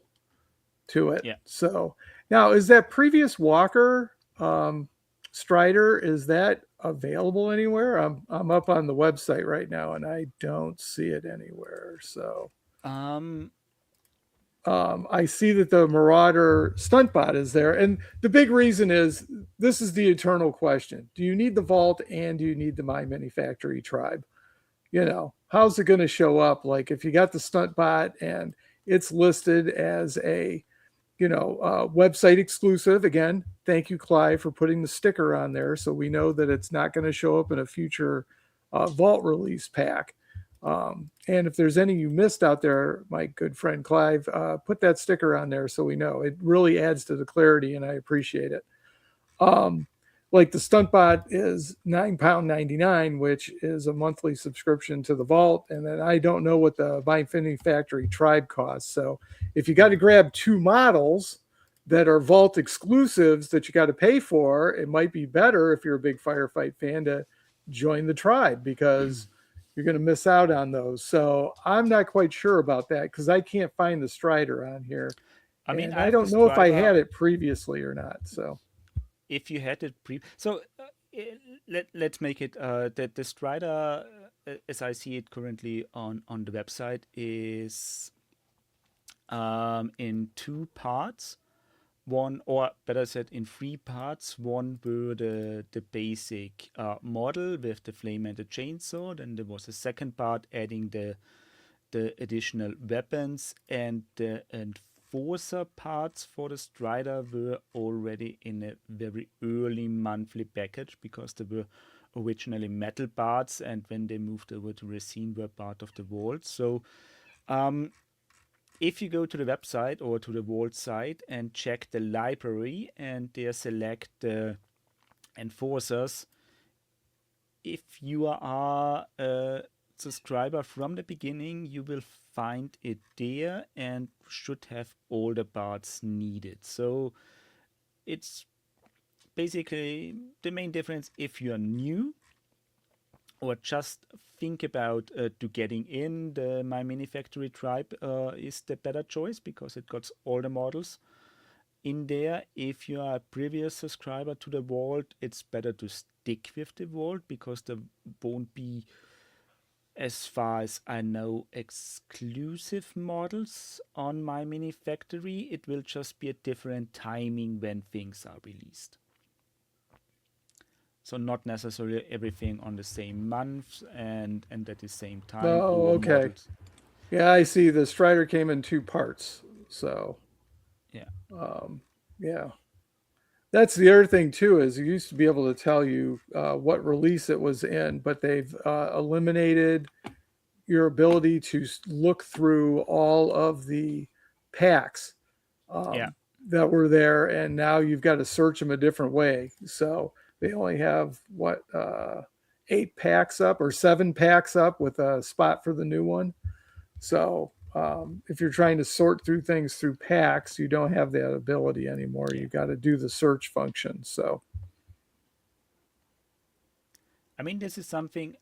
to it. Yeah. So now, is that previous Walker Strider, is that available anywhere? I'm up on the website right now and I don't see it anywhere. So I see that the Marauder Stuntbot is there, and the big reason is, this is the eternal question: do you need the Vault and do you need the My Mini Factory tribe? You know, how's it going to show up? Like, if you got the Stuntbot and it's listed as a website exclusive. Again, thank you, Clive, for putting the sticker on there, so we know that it's not going to show up in a future Vault release pack. And if there's any you missed out there, my good friend Clive, put that sticker on there so we know. It really adds to the clarity, and I appreciate it. Like the Stuntbot is £9.99, which is a monthly subscription to the Vault. And then I don't know what the My Infinity Factory tribe costs. So if you got to grab two models that are Vault exclusives that you got to pay for, it might be better, if you're a big Firefight fan, to join the tribe, because you're going to miss out on those. So I'm not quite sure about that, because I can't find the Strider on here. I mean, I don't know if I had it previously or not. So if you had it let's make it that the Strider, as I see it currently on the website, is in two parts. One, or better said, in three parts. One were the basic model with the flame and the chainsaw. Then there was a second part adding the additional weapons, and the enforcer parts for the Strider were already in a very early monthly package, because they were originally metal parts, and when they moved over to resin were part of the Vault. So if you go to the website or to the Vault site and check the library and there select the enforcers, if you are a subscriber from the beginning, you will find it there and should have all the parts needed. So it's basically the main difference. If you're new or just think about to getting in, the My Mini Factory tribe is the better choice, because it got all the models in there. If you are a previous subscriber to the Vault, it's better to stick with the vault because there won't be, as far as I know, exclusive models on my mini factory. It will just be a different timing when things are released. So not necessarily everything on the same month and at the same time, Oh, or okay. models. Yeah, I see. The Strider came in 2 parts. So, Yeah. yeah. That's the other thing too, is you used to be able to tell you what release it was in, but they've eliminated your ability to look through all of the packs Yeah. that were there, and now you've got to search them a different way. So they only have 8 packs up or 7 packs up with a spot for the new one. So if you're trying to sort through things through packs, you don't have that ability anymore. Yeah. You got to do the search function. So I mean, this is something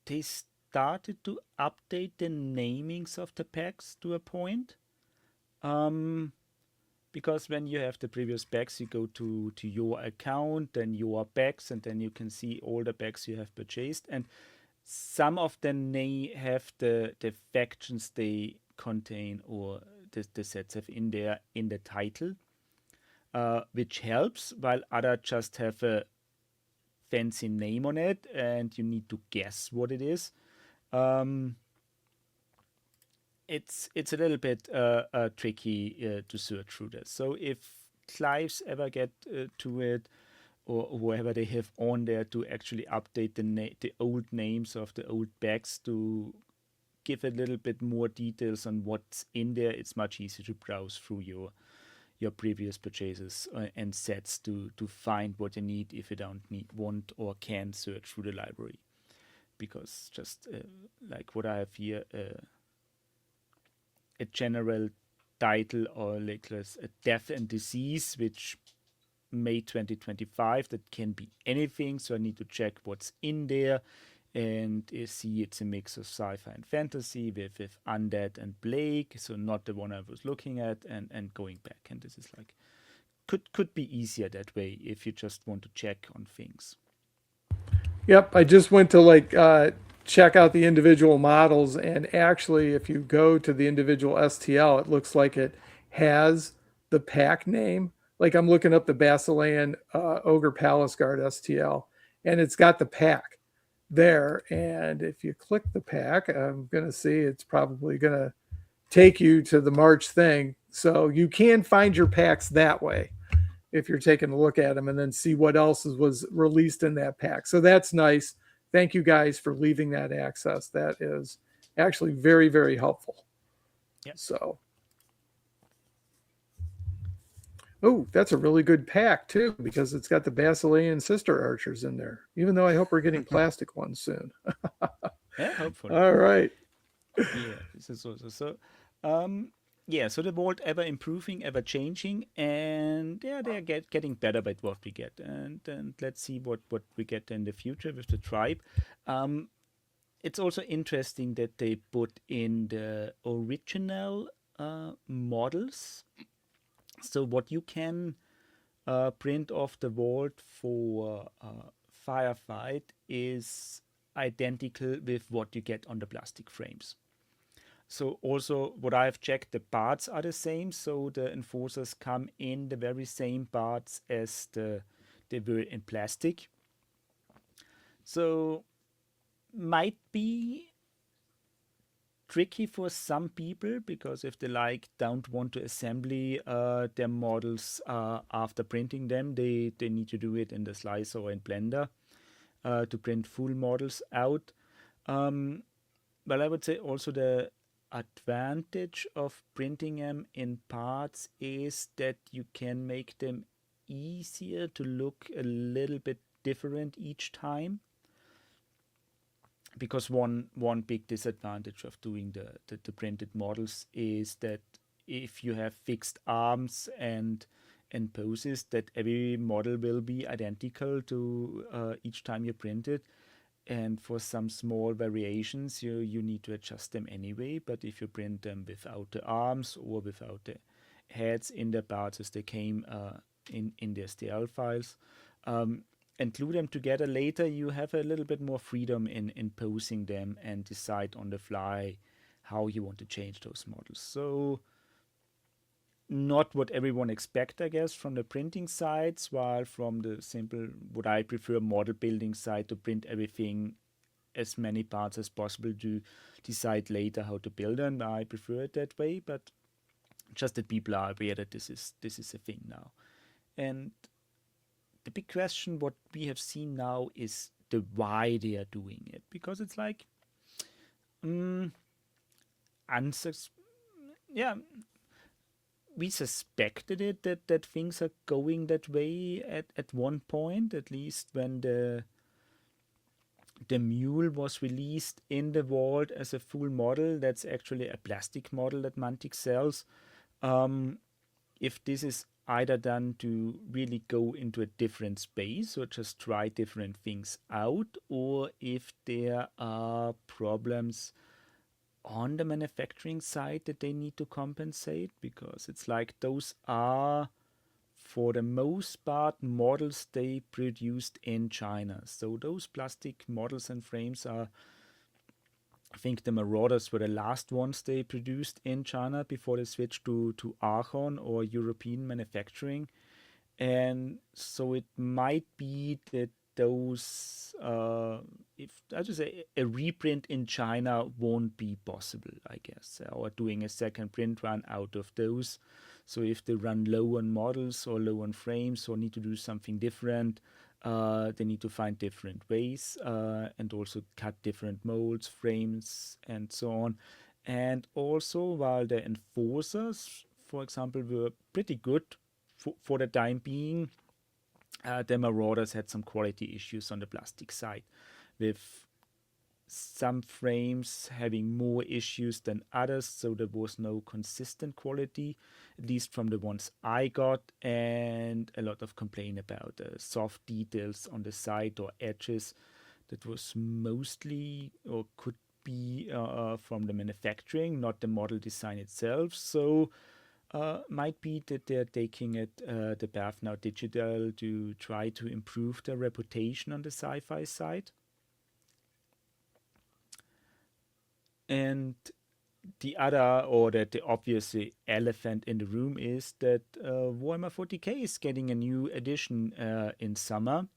they started to update the namings of the packs to a point. Because when you have the previous packs, you go to your account, then your packs, and then you can see all the packs you have purchased. And some of them may have the factions they contain, or the sets have in there in the title, which helps, while other just have a fancy name on it and you need to guess what it is. Um, it's a little bit tricky to search through this. So if Clives ever get to it, or whoever they have on there, to actually update the old names of the old bags to give a little bit more details on what's in there, it's much easier to browse through your previous purchases and sets to find what you need if you don't want or can search through the library. Because just like what I have here, a general title, or like a death and disease, which May 2025, that can be anything. So I need to check what's in there and see it's a mix of sci-fi and fantasy with undead and plague. So not the one I was looking at, and going back. And this is like could be easier that way if you just want to check on things. yep, I just went to check out the individual models, and actually, if you go to the individual STL, it looks like it has the pack name. Like I'm looking up the Basilean Ogre Palace Guard STL, and it's got the pack there. And if you click the pack, I'm going to see it's probably going to take you to the March thing. So you can find your packs that way if you're taking a look at them, and then see what else was released in that pack. So that's nice. Thank you guys for leaving that access. That is actually very, very helpful. Yeah. So, oh, that's a really good pack too, because it's got the Basilean sister archers in there, even though I hope we're getting plastic ones soon. Yeah, hopefully. All right. Yeah, this is also so. Yeah, so the vault ever improving, ever changing, and yeah, they are getting better by what we get, and let's see what we get in the future with the tribe. It's also interesting that they put in the original models. So what you can print off the vault for Firefight is identical with what you get on the plastic frames. So also what I've checked, the parts are the same. So the enforcers come in the very same parts as they were in plastic. So might be tricky for some people, because if they don't want to assembly their models after printing them, they need to do it in the slicer or in Blender to print full models out. But I would say also the advantage of printing them in parts is that you can make them easier to look a little bit different each time. Because one big disadvantage of doing the printed models is that if you have fixed arms and poses, that every model will be identical to each time you print it. And for some small variations, you need to adjust them anyway. But if you print them without the arms or without the heads in the parts as they came in their STL files, and glue them together later, you have a little bit more freedom in posing them and decide on the fly how you want to change those models. So not what everyone expect, I guess, from the printing sides, while from the simple, what I prefer, model building side, to print everything, as many parts as possible, to decide later how to build them. I prefer it that way, but just that people are aware that this is a thing now. And the big question, what we have seen now, is the why they are doing it, because it's like, yeah, we suspected it that things are going that way at one point, at least when the mule was released in the vault as a full model. That's actually a plastic model that Mantic sells. If this is either done to really go into a different space or just try different things out, or if there are problems on the manufacturing side that they need to compensate, because it's like those are, for the most part, models they produced in China. So those plastic models and frames are, I think the Marauders were the last ones they produced in China before they switched to Aachen or European manufacturing. And so it might be that those, if I just say, a reprint in China won't be possible, I guess, or doing a second print run out of those. So if they run low on models or low on frames or need to do something different, they need to find different ways, and also cut different molds, frames, and so on. And also, while the enforcers, for example, were pretty good for the time being, the Marauders had some quality issues on the plastic side, with some frames having more issues than others, so there was no consistent quality, at least from the ones I got, and a lot of complaint about soft details on the side or edges. That was mostly, or could be, from the manufacturing, not the model design itself. So might be that they're taking it the path now digital to try to improve their reputation on the sci-fi side. And the other, or the obviously elephant in the room, is that Warhammer 40k is getting a new edition in summer,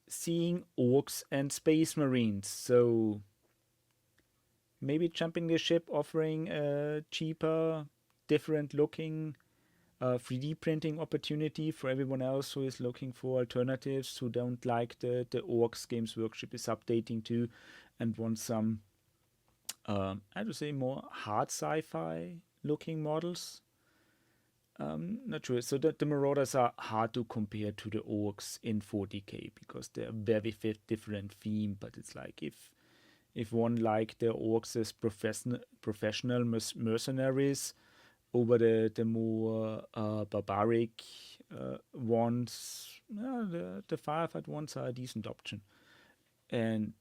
seeing orcs and space marines. So maybe jumping the ship, offering a cheaper, different looking 3D printing opportunity for everyone else who is looking for alternatives, who don't like the orcs Games Workshop is updating to, and want some, I would say, more hard sci-fi looking models. Not sure. So the Marauders are hard to compare to the orcs in 40k, because they're very different theme. But it's like, if one like the orcs as professional mercenaries over the more barbaric ones, the firefight ones are a decent option. And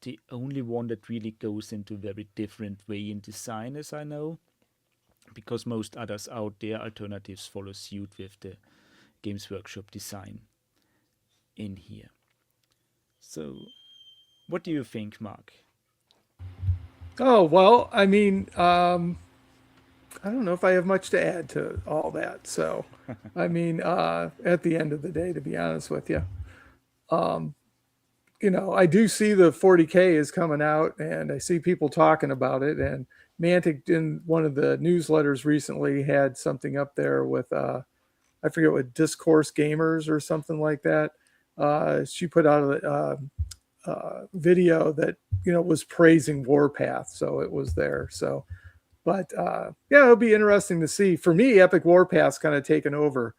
the only one that really goes into a very different way in design, as I know, because most others out there, alternatives, follow suit with the Games Workshop design in here. So what do you think, Mark? Oh, well, I mean, I don't know if I have much to add to all that. So, I mean, at the end of the day, to be honest with you, I do see the 40K is coming out, and I see people talking about it. And Mantic, in one of the newsletters recently, had something up there with, I forget what, Discourse Gamers or something like that. She put out a video that, was praising Warpath. So it was there. So, but it'll be interesting to see. For me, Epic Warpath's kind of taken over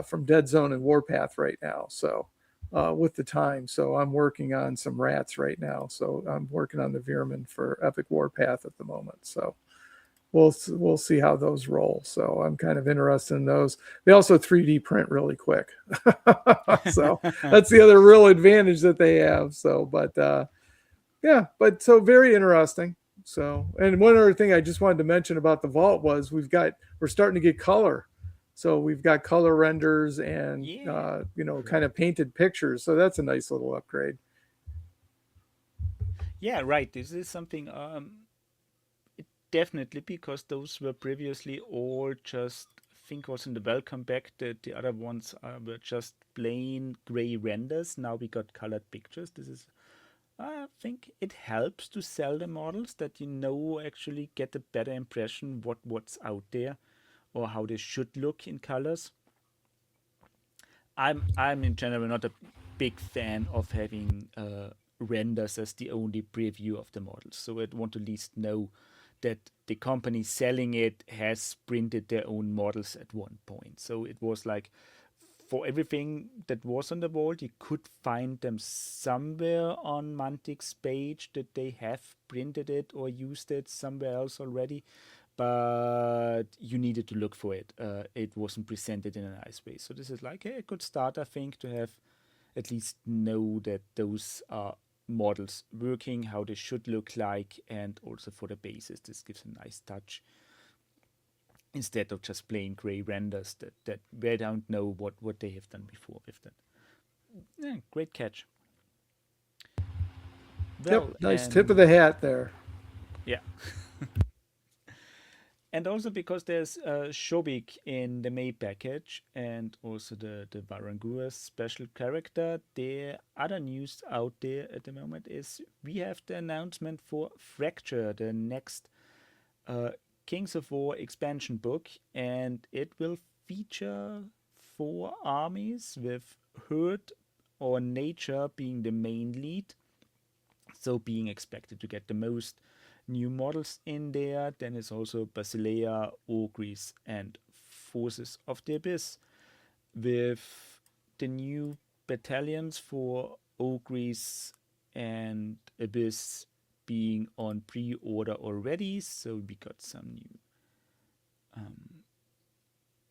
from Dead Zone and Warpath right now. So with the time, so I'm working on some rats right now. So I'm working on the Veerman for Epic Warpath at the moment. So we'll see how those roll. So I'm kind of interested in those. They also 3D print really quick. So that's the other real advantage that they have. So, but so very interesting. So, and one other thing I just wanted to mention about the vault was we're starting to get color. So we've got color renders and Yeah. kind of painted pictures. So that's a nice little upgrade. Yeah, right. This is something definitely, because those were previously all just, I think was in the welcome back, the other ones were just plain gray renders. Now we got colored pictures. This is, I think it helps to sell the models, that actually get a better impression what's out there or how they should look in colors. I'm in general not a big fan of having renders as the only preview of the models. So I'd want to at least know that the company selling it has printed their own models at one point. So it was like, for everything that was on the wall, you could find them somewhere on Mantic's page, that they have printed it or used it somewhere else already, but you needed to look for it. It wasn't presented in a nice way. So this is like a good start, I think, to have at least know that those are models working, how they should look like, and also for the bases, this gives a nice touch instead of just plain gray renders that we don't know what they have done before with that. Yeah, great catch. Well, Yep, nice tip of the hat there. Yeah. And also because there's Shobik in the May package and also the Varanguas special character, the other news out there at the moment is we have the announcement for Fracture, the next Kings of War expansion book, and it will feature 4 armies with Herd or Nature being the main lead. So being expected to get the most new models in there. Then is also Basileia, Ogres, and Forces of the Abyss, with the new battalions for Ogres and Abyss being on pre-order already. So we got some new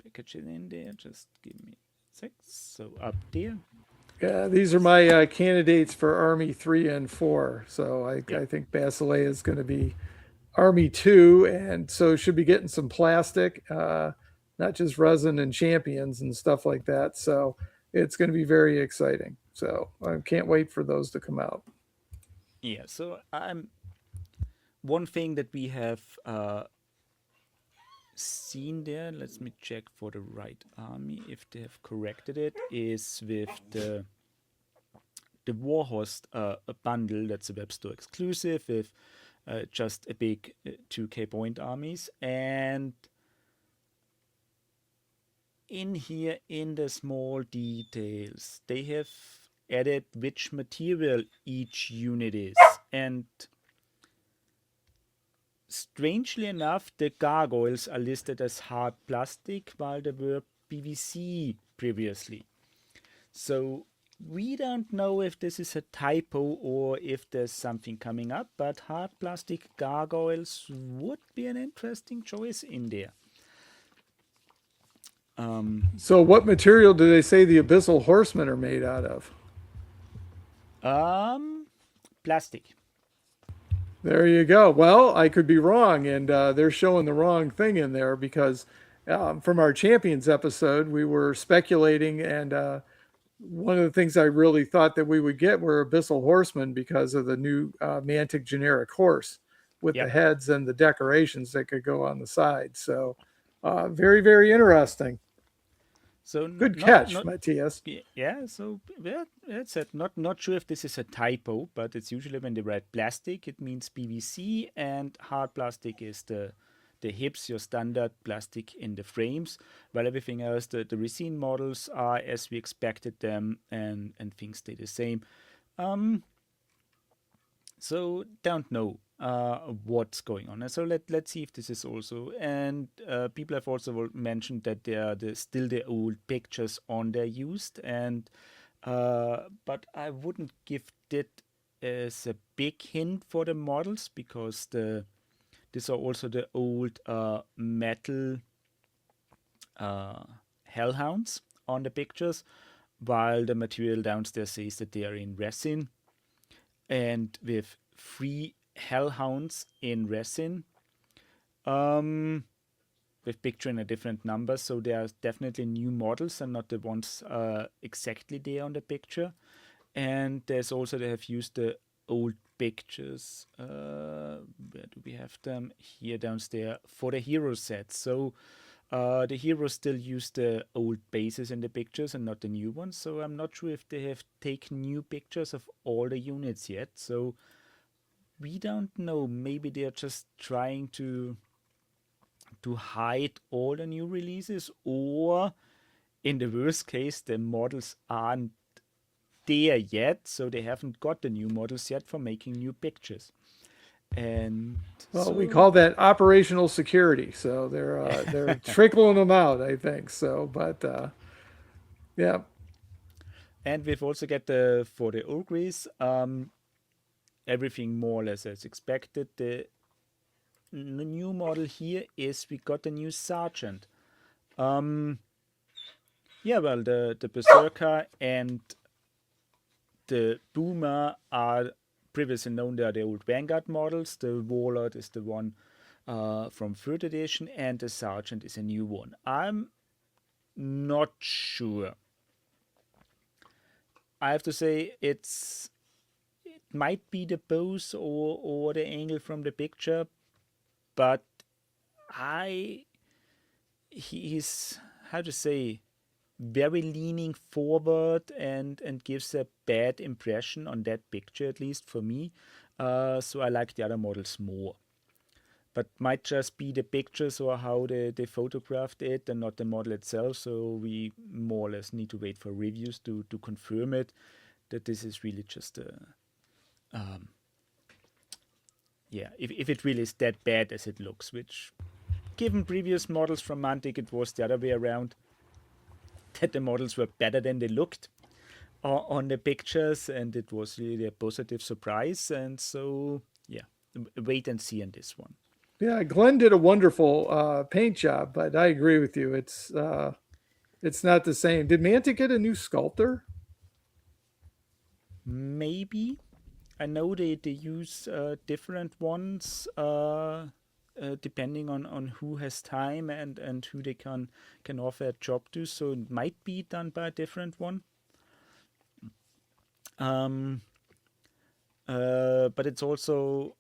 packages in there. Just give me a sec. So up there. Yeah, these are my candidates for Army 3 and 4. So Yeah. I think Basileia is going to be Army 2, and so should be getting some plastic, not just resin and champions and stuff like that. So it's going to be very exciting. So I can't wait for those to come out. Yeah. So one thing that we have seen there, let me check for the right army if they have corrected it, is with the Warhorse bundle. That's a web store exclusive with just a big 2k point armies, and in here in the small details they have added which material each unit is, and strangely enough, the gargoyles are listed as hard plastic while they were PVC previously. So we don't know if this is a typo or if there's something coming up, but hard plastic gargoyles would be an interesting choice in there. So what material do they say the Abyssal Horsemen are made out of? Plastic. There you go. Well, I could be wrong, and they're showing the wrong thing in there because from our Champions episode, we were speculating, and one of the things I really thought that we would get were Abyssal Horsemen because of the new Mantic generic horse with the heads and the decorations that could go on the side. So very, very interesting. So good catch, Matthias. Yeah, so that's it. Not sure if this is a typo, but it's usually when they write plastic, it means PVC, and hard plastic is the hips, your standard plastic in the frames, while everything else, the resin models are as we expected them, and things stay the same. So don't know what's going on. So let's see if this is also, and people have also mentioned that they are still the old pictures on there used, and but I wouldn't give it as a big hint for the models, because these are also the old metal hellhounds on the pictures, while the material downstairs says that they are in resin, and with 3 hellhounds in resin. picture in a different number, so they are definitely new models and not the ones exactly there on the picture. And there's also, they have used the old pictures. Where do we have them? Here downstairs for the hero set. So the heroes still use the old bases in the pictures and not the new ones. So I'm not sure if they have taken new pictures of all the units yet. So we don't know. Maybe they're just trying to hide all the new releases, or in the worst case, the models aren't there yet, so they haven't got the new models yet for making new pictures. And well, we call that operational security. So they're trickling them out, I think. So, but yeah. And we've also got for the ogres, everything more or less as expected. The new model here is we got a new sergeant. Yeah, well, the berserker and the boomer are previously known. They are the old Vanguard models. The warlord is the one from 3rd edition, and the sergeant is a new one. I'm not sure. I have to say it might be the pose or the angle from the picture, but he's, how to say, very leaning forward and gives a bad impression on that picture, at least for me. So I like the other models more. But might just be the pictures or how they photographed it and not the model itself. So we more or less need to wait for reviews to confirm it, that this is really just if it really is that bad as it looks, which given previous models from Mantic, it was the other way around, that the models were better than they looked on the pictures, and it was really a positive surprise. And so, yeah, wait and see on this one. Yeah, Glenn did a wonderful paint job, but I agree with you. It's not the same. Did Mantic get a new sculptor? Maybe. I know they use different ones depending on who has time and who they can offer a job to. So it might be done by a different one. But it's also,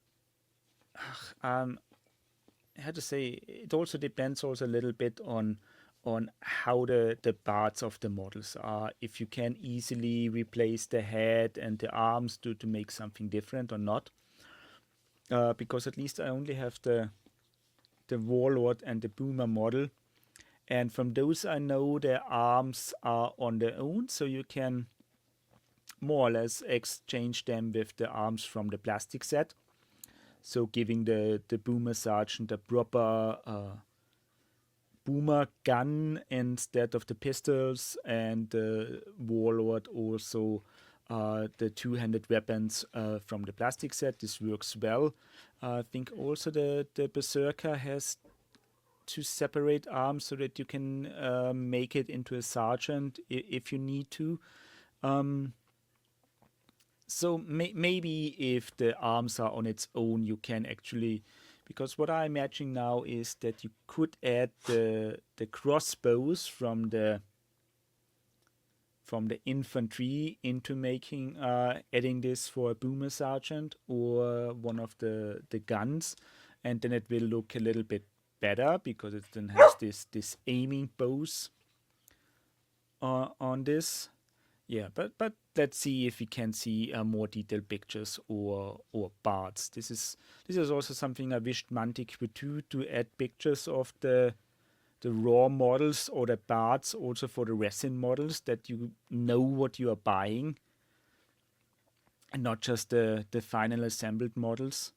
I had to say, it also depends also a little bit on how the parts of the models are. If you can easily replace the head and the arms to make something different or not. Because at least I only have the warlord and the boomer model, and from those I know their arms are on their own, so you can more or less exchange them with the arms from the plastic set, so giving the boomer sergeant a proper boomer gun instead of the pistols, and the warlord also the two-handed weapons from the plastic set. This works well. I think also the berserker has two separate arms so that you can make it into a sergeant if you need to. So maybe if the arms are on its own, you can actually, because what I imagine now is that you could add the crossbows from the infantry into making adding this for a boomer sergeant or one of the guns, and then it will look a little bit better because it then has this aiming bows on this. Yeah, but let's see if we can see more detailed pictures or parts. This is also something I wished Mantic would do, to add pictures of the raw models or the parts also for the resin models, that you know what you are buying and not just the final assembled models.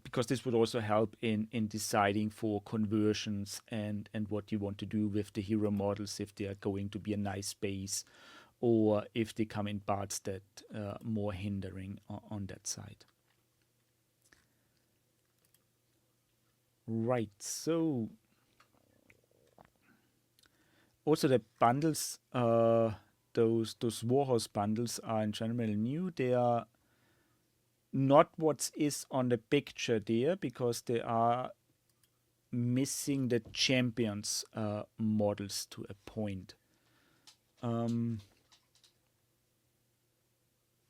Because this would also help in deciding for conversions and what you want to do with the hero models, if they are going to be a nice base or if they come in parts that more hindering on that side. Right, so also the bundles, those Warhorse bundles are in general new. They are not what is on the picture there, because they are missing the champions models to a point.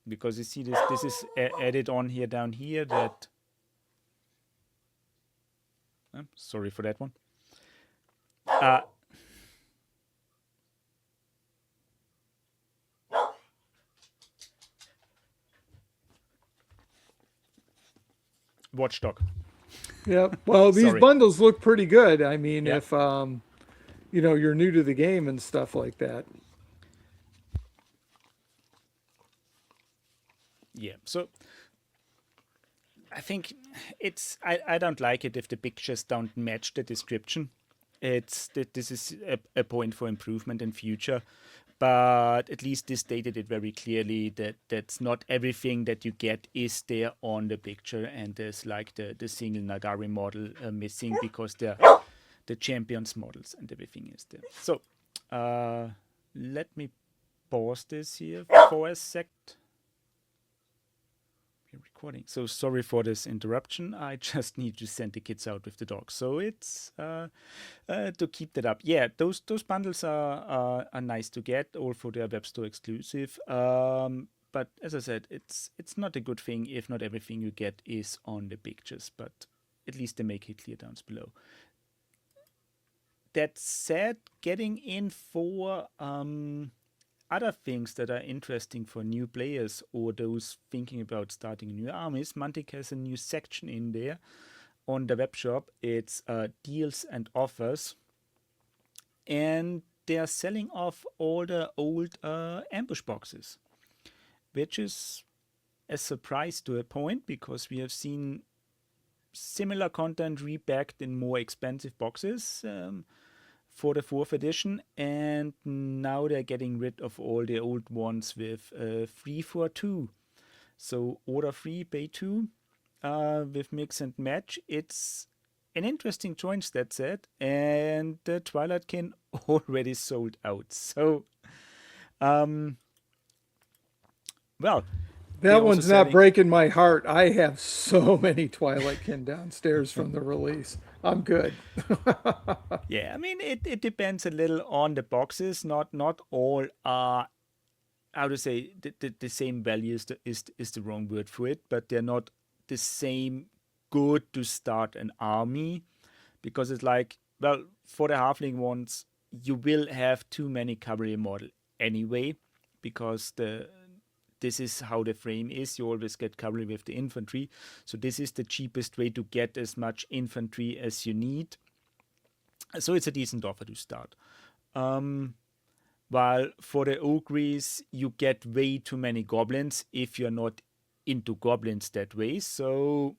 Because you see this is added on here down here that sorry for that one. Watchdog. Yeah. Well, these Sorry. bundles look pretty good. I mean, Yeah. if you're new to the game and stuff like that. Yeah. So I think I don't like it if the pictures don't match the description. This is a point for improvement in future. But at least this stated it very clearly that that's not everything that you get is there on the picture, and there's like the single Nagari model missing because the champions models and everything is there. So let me pause this here for a sec. We're recording. So sorry for this interruption. I just need to send the kids out with the dog. So it's to keep that up. Yeah, those bundles are nice to get, all for their web store exclusive. But as I said, it's not a good thing if not everything you get is on the pictures. But at least they make it clear down below. That said, getting in for other things that are interesting for new players or those thinking about starting new armies, Mantic has a new section in there on the web shop. It's deals and offers, and they are selling off all the old ambush boxes, which is a surprise to a point because we have seen similar content repacked in more expensive boxes for the 4th edition, and now they're getting rid of all the old ones with 3 for 2. So order 3, pay 2 with mix and match. It's an interesting choice, that said, and the Twilight Kin already sold out. So, well, that one's not breaking my heart. I have so many Twilight Kin downstairs from the release. I'm good. Yeah, I mean, it depends a little on the boxes. Not all are, how to say, the same value is the wrong word for it, but they're not the same good to start an army, because it's like, well, for the halfling ones, you will have too many cavalry model anyway, because this is how the frame is. You always get cavalry with the infantry. So this is the cheapest way to get as much infantry as you need. So it's a decent offer to start. While for the Ogres, you get way too many goblins if you're not into goblins that way. So,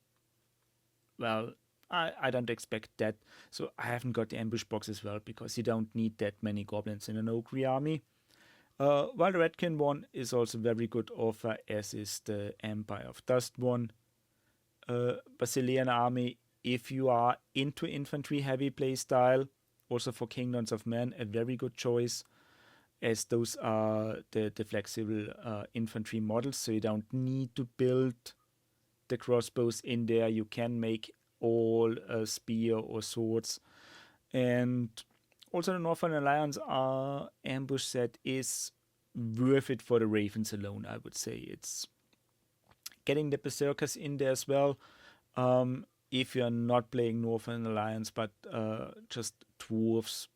well, I don't expect that. So I haven't got the ambush box as well, because you don't need that many goblins in an Ogre army. While the Redkin one is also very good offer, as is the Empire of Dust one. Basilean army, if you are into infantry heavy playstyle, also for Kingdoms of Men, a very good choice, as those are the flexible infantry models, so you don't need to build the crossbows in there. You can make all spear or swords. And also the Northern Alliance ambush set is worth it for the Ravens alone, I would say. It's getting the Berserkers in there as well. If you're not playing Northern Alliance, but just Dwarves,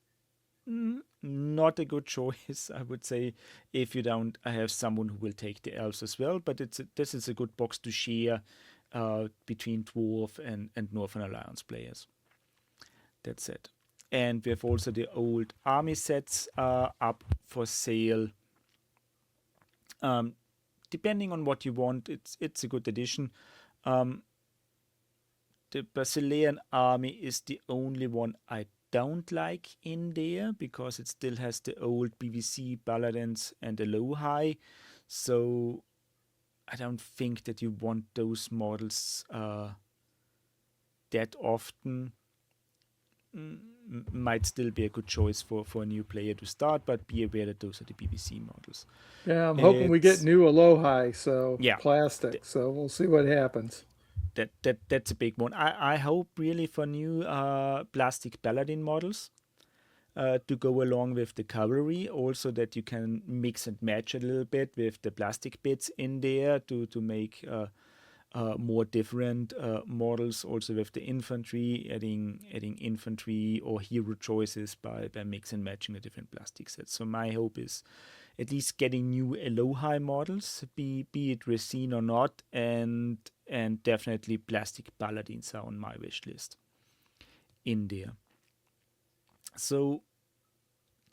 not a good choice, I would say, if you don't have someone who will take the Elves as well. But this is a good box to share between Dwarf and Northern Alliance players. That's it. And we have also the old army sets up for sale. Depending on what you want, it's a good addition. The Basilean army is the only one I don't like in there, because it still has the old BVC Paladins and the low high. So I don't think that you want those models that often. Might still be a good choice for a new player to start, but be aware that those are the BBC models. Yeah, I'm hoping we get new Alohi, so yeah, plastic. So we'll see what happens. that's a big one. I hope really for new plastic paladin models to go along with the cavalry, also that you can mix and match a little bit with the plastic bits in there to make more different models, also with the infantry, adding infantry or hero choices by mix and matching the different plastic sets. So my hope is at least getting new Elohai models, be it Racine or not, and definitely plastic paladins are on my wish list in there. So,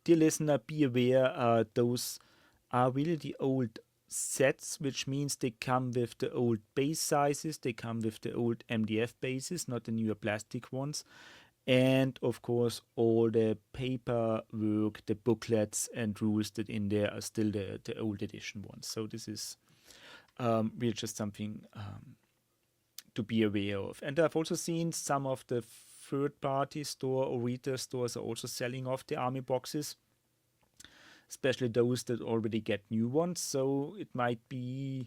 dear listener, be aware those are really the old sets, which means they come with the old base sizes, they come with the old MDF bases, not the newer plastic ones. And of course, all the paperwork, the booklets and rules that in there are still the old edition ones. So this is really just something to be aware of. And I've also seen some of the third-party store or retail stores are also selling off the army boxes, especially those that already get new ones. So it might be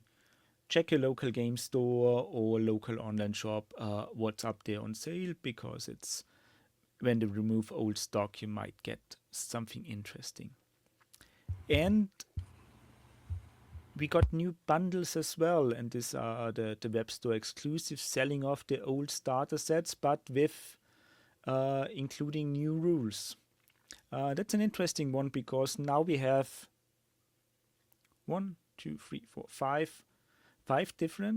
check your local game store or local online shop what's up there on sale, because it's when they remove old stock, you might get something interesting. And we got new bundles as well, and these are the web store exclusive, selling off the old starter sets, but with including new rules. That's an interesting one, because now we have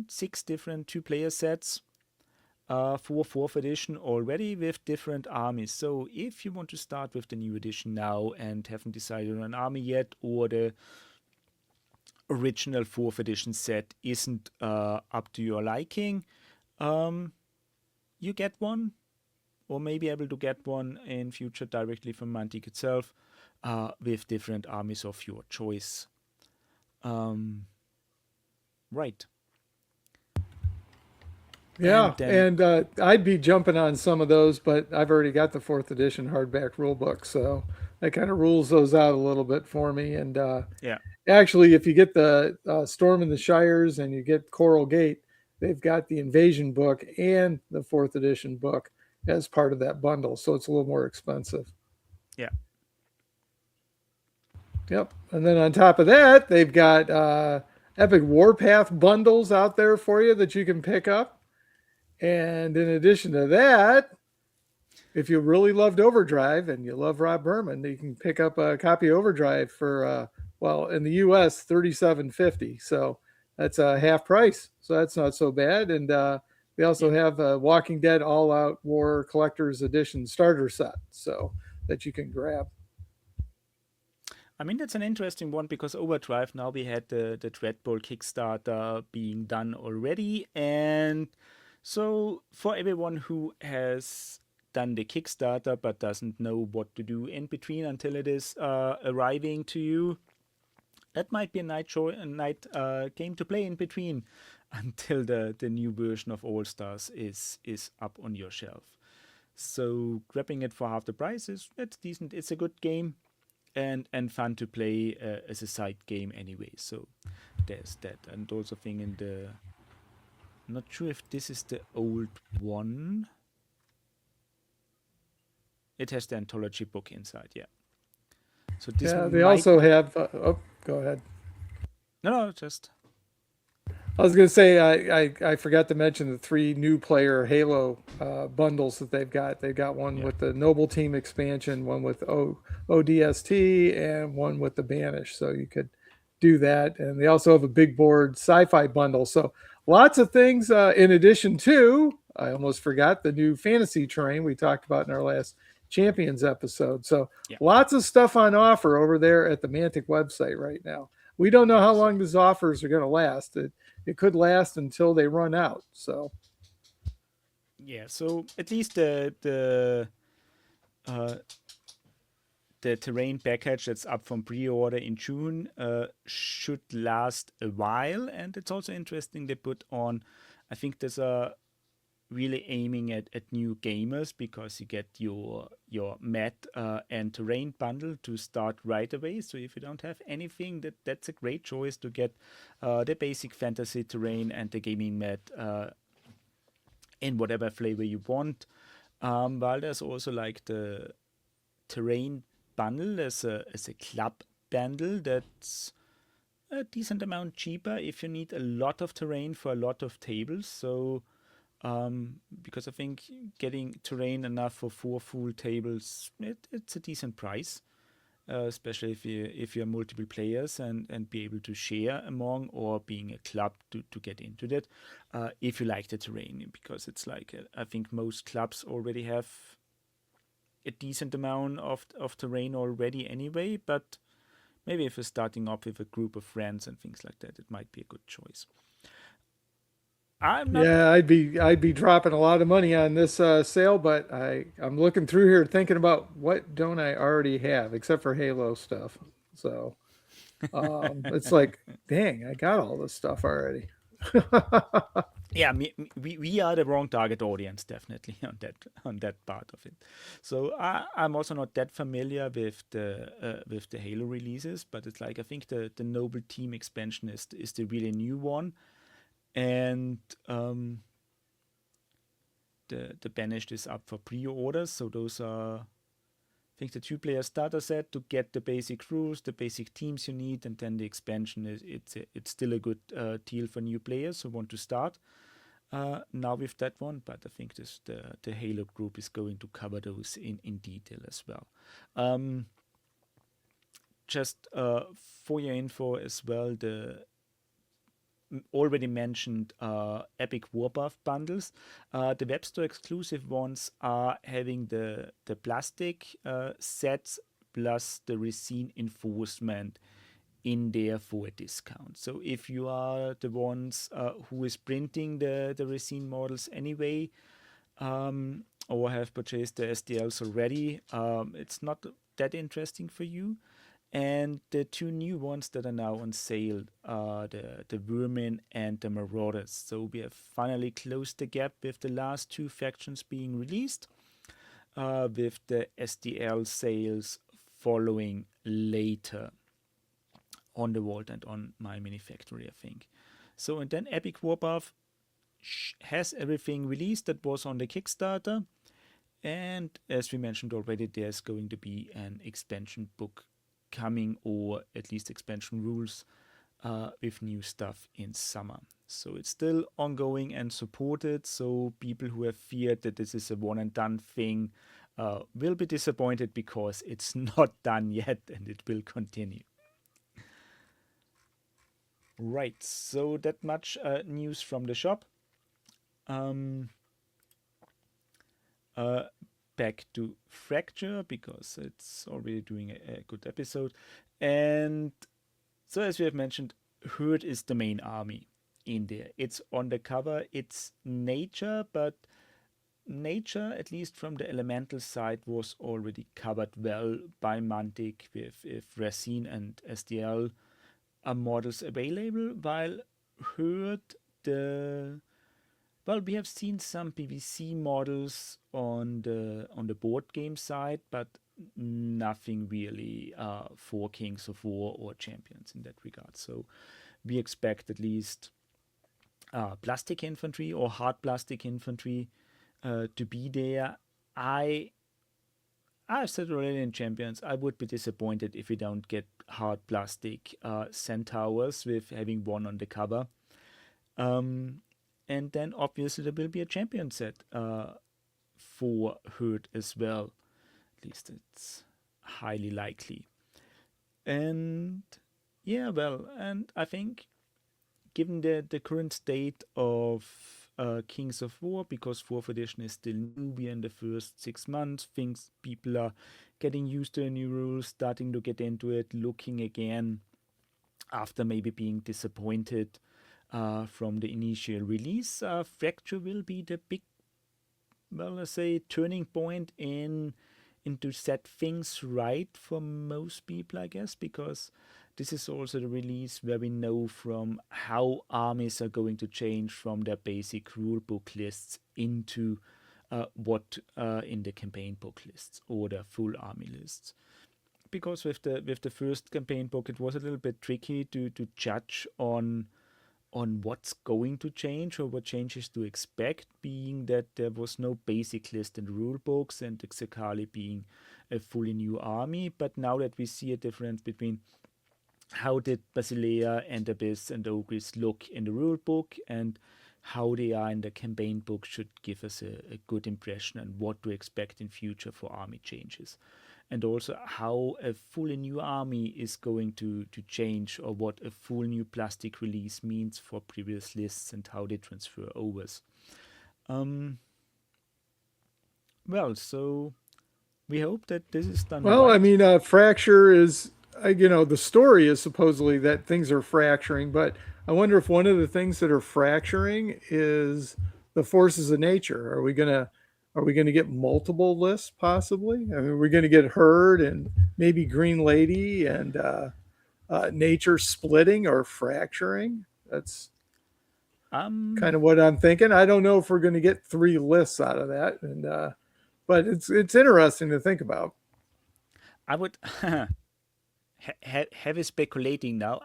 6 different two-player sets for 4th edition already with different armies. So if you want to start with the new edition now and haven't decided on an army yet, or the original 4th edition set isn't up to your liking, you get one, or may be able to get one in future directly from Mantic itself with different armies of your choice. Right. Yeah, and I'd be jumping on some of those, but I've already got the 4th edition hardback rulebook, so that kind of rules those out a little bit for me. And yeah, actually, if you get the Storm in the Shires and you get Coral Gate, they've got the Invasion book and the 4th edition book as part of that bundle, so it's a little more expensive. Yeah. Yep. And then on top of that, they've got Epic Warpath bundles out there for you that you can pick up. And in addition to that, if you really loved Overdrive and you love Rob Berman, you can pick up a copy of Overdrive for, well, in the US, $37.50. So that's a half price. So that's not so bad. And they also have a Walking Dead All Out War Collector's Edition starter set, so that you can grab. I mean, that's an interesting one, because Overdrive, now we had the Dreadball Kickstarter being done already. And so for everyone who has done the Kickstarter but doesn't know what to do in between until it is arriving to you, that might be a night game to play in between until the new version of All Stars is up on your shelf. So grabbing it for half the price it's decent. It's a good game and fun to play as a side game anyway. So there's that. And also thing in the, not sure if this is the old one. It has the anthology book inside, yeah. So this they also have. Go ahead. No, just. I was going to say I forgot to mention the 3 new player Halo bundles that they've got. They've got one with the Noble Team expansion, one with ODST, and one with the Banish. So you could do that. And they also have a big board sci-fi bundle. So lots of things in addition to, I almost forgot, the new fantasy terrain we talked about in our last Champions episode. So lots of stuff on offer over there at the Mantic website right now. We don't know how long these offers are going to last. It could last until they run out. So so at least the terrain package that's up from pre-order in June should last a while. And it's also interesting they put on, I think there's a really aiming at new gamers, because you get your mat and terrain bundle to start right away. So if you don't have anything, that's a great choice to get the basic fantasy terrain and the gaming mat in whatever flavor you want. While there's also like the terrain bundle as a club bundle that's a decent amount cheaper if you need a lot of terrain for a lot of tables. So because I think getting terrain enough for 4 full tables, it's a decent price, especially if you're multiple players and be able to share among, or being a club to get into that. If you like the terrain, because it's like I think most clubs already have a decent amount of terrain already anyway, but maybe if you're starting up with a group of friends and things like that, it might be a good choice. I'm not. Yeah, I'd be dropping a lot of money on this sale, but I'm looking through here thinking about what don't I already have except for Halo stuff. So it's like, dang, I got all this stuff already. Yeah, we are the wrong target audience, definitely on that part of it. So I'm also not that familiar with the Halo releases, but it's like I think the Noble Team expansion is the really new one, and the Banished is up for pre-orders. So those are, I think, the 2-player starter set to get the basic rules, the basic teams you need, and then the expansion it's still a good deal for new players who want to start now with that one. But I think the Halo group is going to cover those in detail as well. Just for your info as well, the already mentioned Epic Warbuff bundles. The web store exclusive ones are having the plastic sets plus the resin enforcement in there for a discount. So if you are the ones who is printing the resin models anyway, or have purchased the SDLs already, it's not that interesting for you. And the 2 new ones that are now on sale are the Vermin and the Marauders. So we have finally closed the gap with the last 2 factions being released, with the SDL sales following later on the Vault and on My Mini Factory, I think. So, and then Epic Warbuff has everything released that was on the Kickstarter. And as we mentioned already, there's going to be an expansion book coming, or at least expansion rules with new stuff in summer. So it's still ongoing and supported. So people who have feared that this is a one and done thing will be disappointed, because it's not done yet and it will continue. Right, so that much news from the shop. Back to Fracture, because it's already doing a good episode. And so, as we have mentioned, Herd is the main army in there. It's on the cover, it's nature, but nature, at least from the elemental side, was already covered well by Mantic with Racine and SDL models available, while Herd, we have seen some PVC models on the board game side, but nothing really for Kings of War or Champions in that regard. So we expect at least plastic infantry or hard plastic infantry to be there. I've said already in Champions, I would be disappointed if we don't get hard plastic centaurs with having one on the cover. And then obviously there will be a champion set for Herd as well. At least it's highly likely. And yeah, well, and I think given the current state of Kings of War, because 4th edition is still new, we are in the first 6 months, people are getting used to the new rules, starting to get into it, looking again after maybe being disappointed from the initial release. Fracture will be the big, let's say, turning point into set things right for most people, I guess, because this is also the release where we know from how armies are going to change from their basic rulebook lists into what in the campaign book lists or the full army lists. Because with the first campaign book, it was a little bit tricky to judge on on what's going to change or what changes to expect, being that there was no basic list in the rule books and the Xakali being a fully new army. But now that we see a difference between how did Basilea and Abyss and Ogres look in the rule book and how they are in the campaign book, should give us a good impression on what to expect in future for army changes. And also how a fully new army is going to change, or what a full new plastic release means for previous lists and how they transfer overs. Well, so we hope that this is done Well, right. I mean, fracture is, the story is supposedly that things are fracturing, but I wonder if one of the things that are fracturing is the forces of nature. Are we gonna get multiple lists possibly? I mean, we're gonna get Herd and maybe Green Lady and nature splitting or fracturing. That's Um, kind of what I'm thinking. I don't know if we're going to get 3 lists out of that, and but it's interesting to think about. I would heavy speculating now.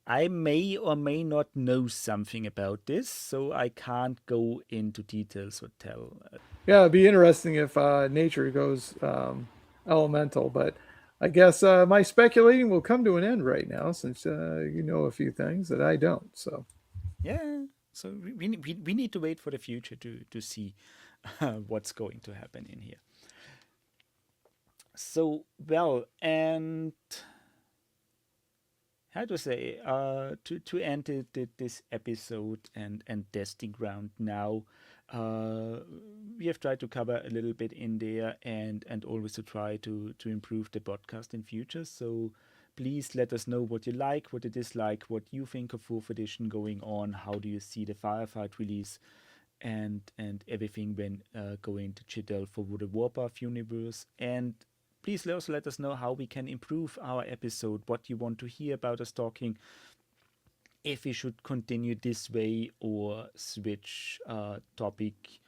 I may or may not know something about this, so I can't go into details or tell. Yeah, it'd be interesting if nature goes elemental, but I guess my speculating will come to an end right now since you know a few things that I don't. So Yeah, so we need to wait for the future to see what's going to happen in here. So, well, and how to say, to end this episode and testing ground now, we have tried to cover a little bit in there, and always to try to improve the podcast in future. So please let us know what you like, what you dislike, what you think of fourth edition going on, how do you see the Firefight release, and everything when going to Chittel for the Warpath universe. And please also let us know how we can improve our episode, what you want to hear about us talking, if we should continue this way or switch topic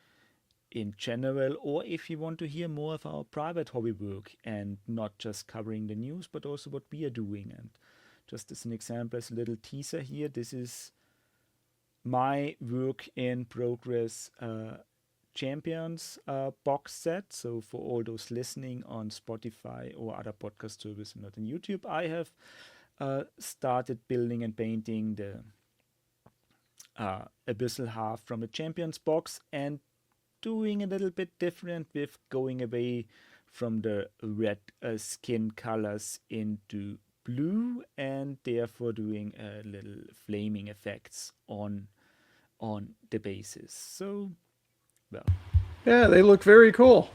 in general, or if you want to hear more of our private hobby work and not just covering the news, but also what we are doing. And just as an example, as a little teaser here, this is my work in progress Champions box set. So for all those listening on Spotify or other podcast service, not on YouTube, I have started building and painting the abyssal half from the Champions box, and doing a little bit different with going away from the red skin colors into blue, and therefore doing a little flaming effects on the bases. So, well, yeah, they look very cool.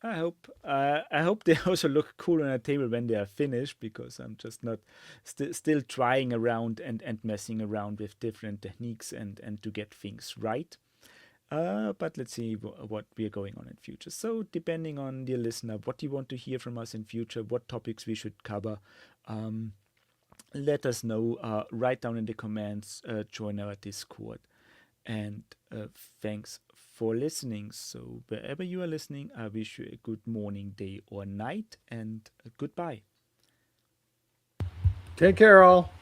I hope they also look cool on a table when they are finished, because I'm just not still trying around and messing around with different techniques and to get things right. But let's see what we are going on in future. So depending on the listener, what you want to hear from us in future, what topics we should cover, let us know. Write down in the comments. Join our Discord. And thanks for listening. So wherever you are listening, I wish you a good morning, day, or night, and goodbye. Take care, all.